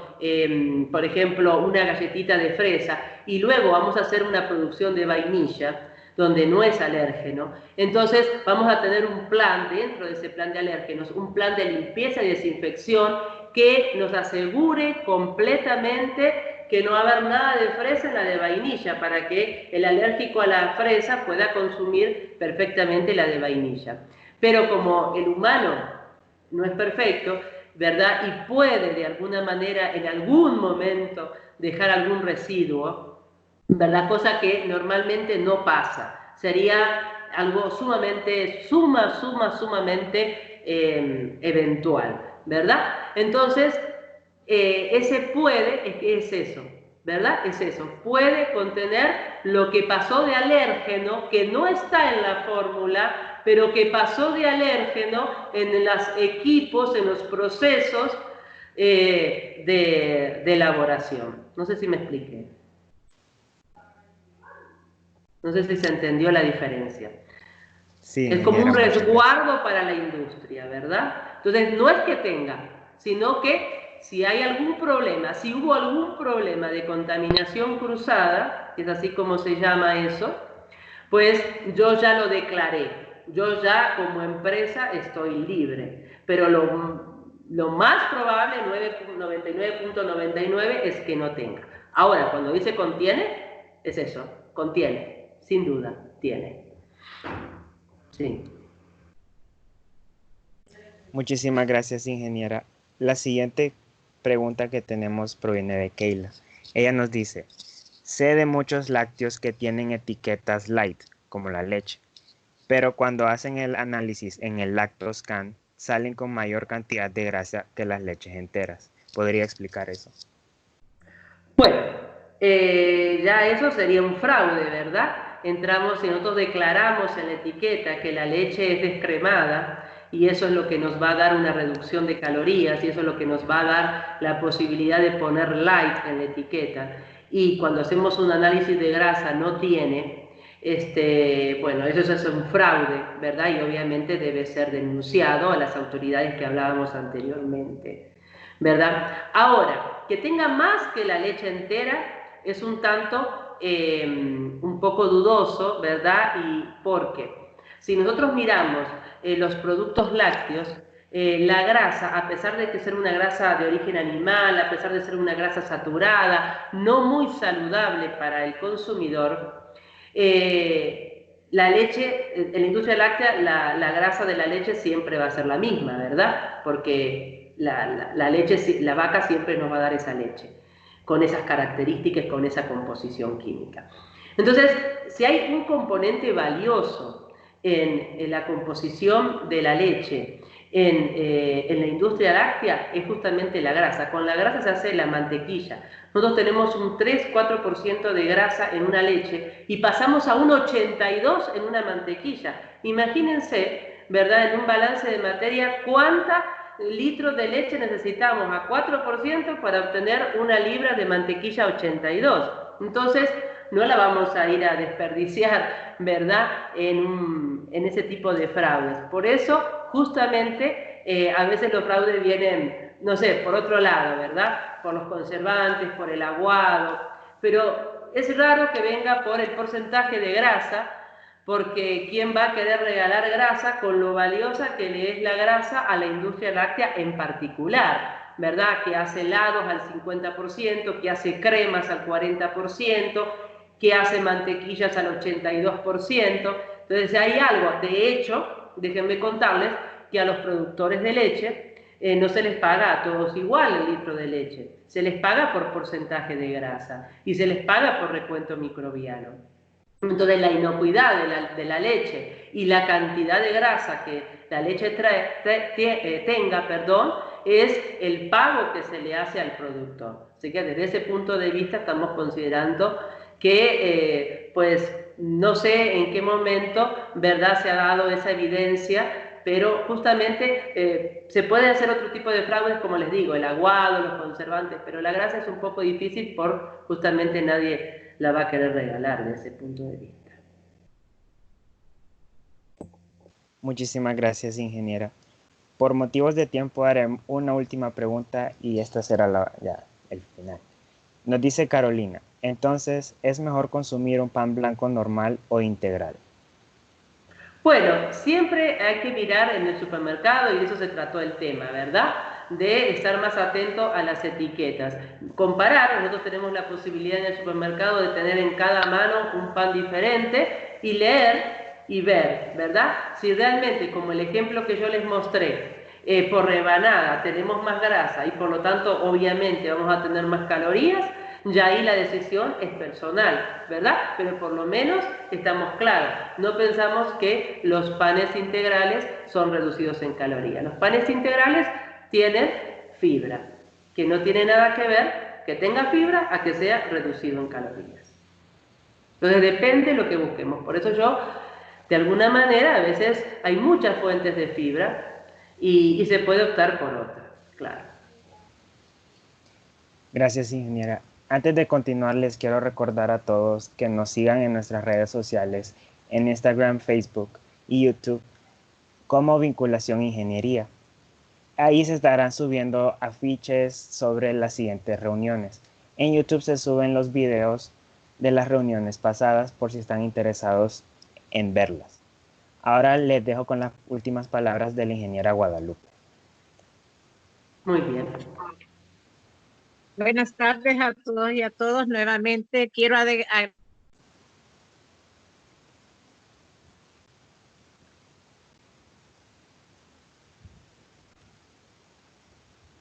por ejemplo, una galletita de fresa y luego vamos a hacer una producción de vainilla, donde no es alérgeno, entonces vamos a tener un plan dentro de ese plan de alérgenos, un plan de limpieza y desinfección que nos asegure completamente que no va a haber nada de fresa en la de vainilla, para que el alérgico a la fresa pueda consumir perfectamente la de vainilla. Pero como el humano no es perfecto, ¿verdad? Y puede de alguna manera en algún momento dejar algún residuo, ¿verdad? Cosa que normalmente no pasa. Sería algo sumamente, sumamente eventual, ¿verdad? Entonces, ese puede, es eso, ¿verdad? Es eso, puede contener lo que pasó de alérgeno, que no está en la fórmula, pero que pasó de alérgeno en los equipos, en los procesos de elaboración. No sé si me expliqué. No sé si se entendió la diferencia. Sí, Es como un ingeniera, muchas gracias. resguardo para la industria, ¿verdad? Entonces, no es que tenga, sino que si hay algún problema, si hubo algún problema de contaminación cruzada, que es así como se llama eso, pues yo ya lo declaré. Yo ya como empresa estoy libre. Pero lo más probable, 99.99, es que no tenga. Ahora, cuando dice contiene, es eso, contiene, sin duda, tiene. Sí. Muchísimas gracias, ingeniera. La siguiente pregunta que tenemos proviene de Keila. Ella nos dice, sé de muchos lácteos que tienen etiquetas light, como la leche, pero cuando hacen el análisis en el Lactoscan, salen con mayor cantidad de grasa que las leches enteras. ¿Podría explicar eso? Bueno, ya eso sería un fraude, ¿verdad? Entramos y nosotros declaramos en la etiqueta que la leche es descremada y eso es lo que nos va a dar una reducción de calorías y eso es lo que nos va a dar la posibilidad de poner light en la etiqueta. Y cuando hacemos un análisis de grasa no tiene, bueno, eso es un fraude, ¿verdad? Y obviamente debe ser denunciado a las autoridades que hablábamos anteriormente, ¿verdad? Ahora, que tenga más que la leche entera es un tanto, un poco dudoso, ¿verdad? ¿Y por qué? Si nosotros miramos los productos lácteos, la grasa, a pesar de que ser una grasa de origen animal, a pesar de ser una grasa saturada, no muy saludable para el consumidor, la leche, en la industria láctea, la grasa de la leche siempre va a ser la misma, ¿verdad? Porque la vaca siempre nos va a dar esa leche, con esas características, con esa composición química. Entonces, si hay un componente valioso en la composición de la leche, en la industria láctea, es justamente la grasa. Con la grasa se hace la mantequilla. Nosotros tenemos un 3-4% de grasa en una leche y pasamos a un 82% en una mantequilla. Imagínense, ¿verdad? En un balance de materia, ¿cuántos litros de leche necesitamos a 4% para obtener una libra de mantequilla 82? Entonces, no la vamos a ir a desperdiciar, ¿verdad?, en ese tipo de fraudes. Por eso, justamente, a veces los fraudes vienen, no sé, por otro lado, ¿verdad?, por los conservantes, por el aguado, pero es raro que venga por el porcentaje de grasa, porque ¿quién va a querer regalar grasa con lo valiosa que le es la grasa a la industria láctea en particular? ¿Verdad? Que hace helados al 50%, que hace cremas al 40%, que hace mantequillas al 82%. Entonces hay algo, de hecho, déjenme contarles que a los productores de leche no se les paga a todos igual el litro de leche, se les paga por porcentaje de grasa y se les paga por recuento microbiano. Entonces la inocuidad de la leche y la cantidad de grasa que la leche tenga, es el pago que se le hace al productor. Así que desde ese punto de vista estamos considerando que, pues, no sé en qué momento, ¿verdad?, se ha dado esa evidencia, pero justamente se puede hacer otro tipo de fraudes, como les digo, el aguado, los conservantes, pero la grasa es un poco difícil por justamente nadie la va a querer regalar desde ese punto de vista. Muchísimas gracias, ingeniera. Por motivos de tiempo haré una última pregunta y esta será ya el final. Nos dice Carolina, entonces, ¿es mejor consumir un pan blanco normal o integral? Bueno, siempre hay que mirar en el supermercado, y de eso se trató el tema, ¿verdad?, de estar más atento a las etiquetas. Comparar, nosotros tenemos la posibilidad en el supermercado de tener en cada mano un pan diferente y leer y ver, ¿verdad? Si realmente, como el ejemplo que yo les mostré, por rebanada tenemos más grasa y por lo tanto obviamente vamos a tener más calorías, Ya ahí la decisión es personal, ¿verdad? Pero por lo menos estamos claros. No pensamos que los panes integrales son reducidos en calorías. Los panes integrales tienen fibra, que no tiene nada que ver que tenga fibra a que sea reducido en calorías. Entonces depende de lo que busquemos. Por eso yo, de alguna manera, a veces hay muchas fuentes de fibra y se puede optar por otra, claro. Gracias, ingeniera. Antes de continuar, les quiero recordar a todos que nos sigan en nuestras redes sociales, en Instagram, Facebook y YouTube, como Vinculación Ingeniería. Ahí se estarán subiendo afiches sobre las siguientes reuniones. En YouTube se suben los videos de las reuniones pasadas por si están interesados en verlas. Ahora les dejo con las últimas palabras de la ingeniera Guadalupe. Muy bien. Buenas tardes a todos y a todos. Nuevamente quiero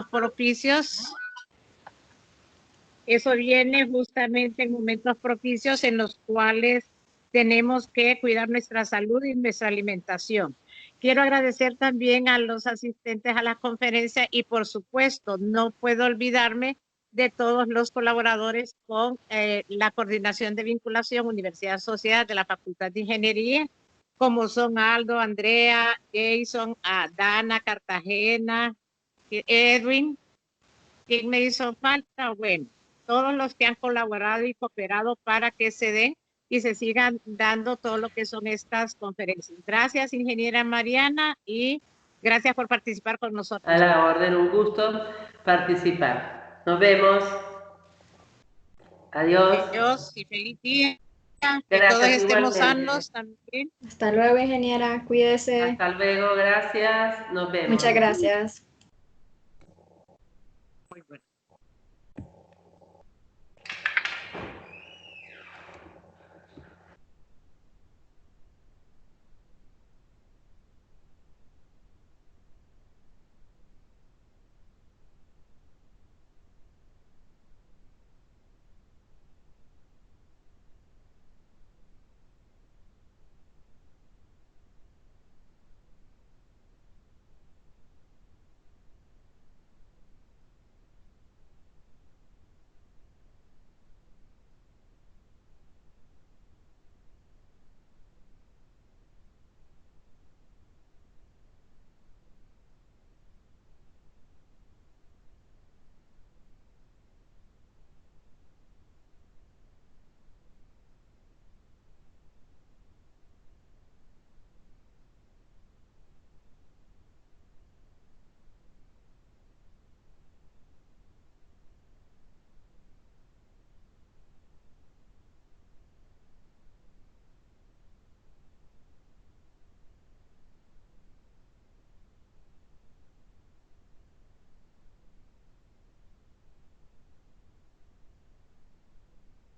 propicios. Eso viene justamente en momentos propicios en los cuales tenemos que cuidar nuestra salud y nuestra alimentación. Quiero agradecer también a los asistentes a la conferencia y por supuesto no puedo olvidarme de todos los colaboradores con la Coordinación de Vinculación Universidad-Sociedad de la Facultad de Ingeniería, como son Aldo, Andrea, Jason, Dana, Cartagena, Edwin. ¿Quién me hizo falta? Bueno, todos los que han colaborado y cooperado para que se den y se sigan dando todo lo que son estas conferencias. Gracias, ingeniera Mariana, y gracias por participar con nosotros. A la orden, un gusto participar. Nos vemos. Adiós. Adiós y feliz día. Que Gracias, todos estemos igualmente. sanos también. Hasta luego, ingeniera. Cuídese. Hasta luego, gracias. Nos vemos. Muchas gracias. Muy bueno.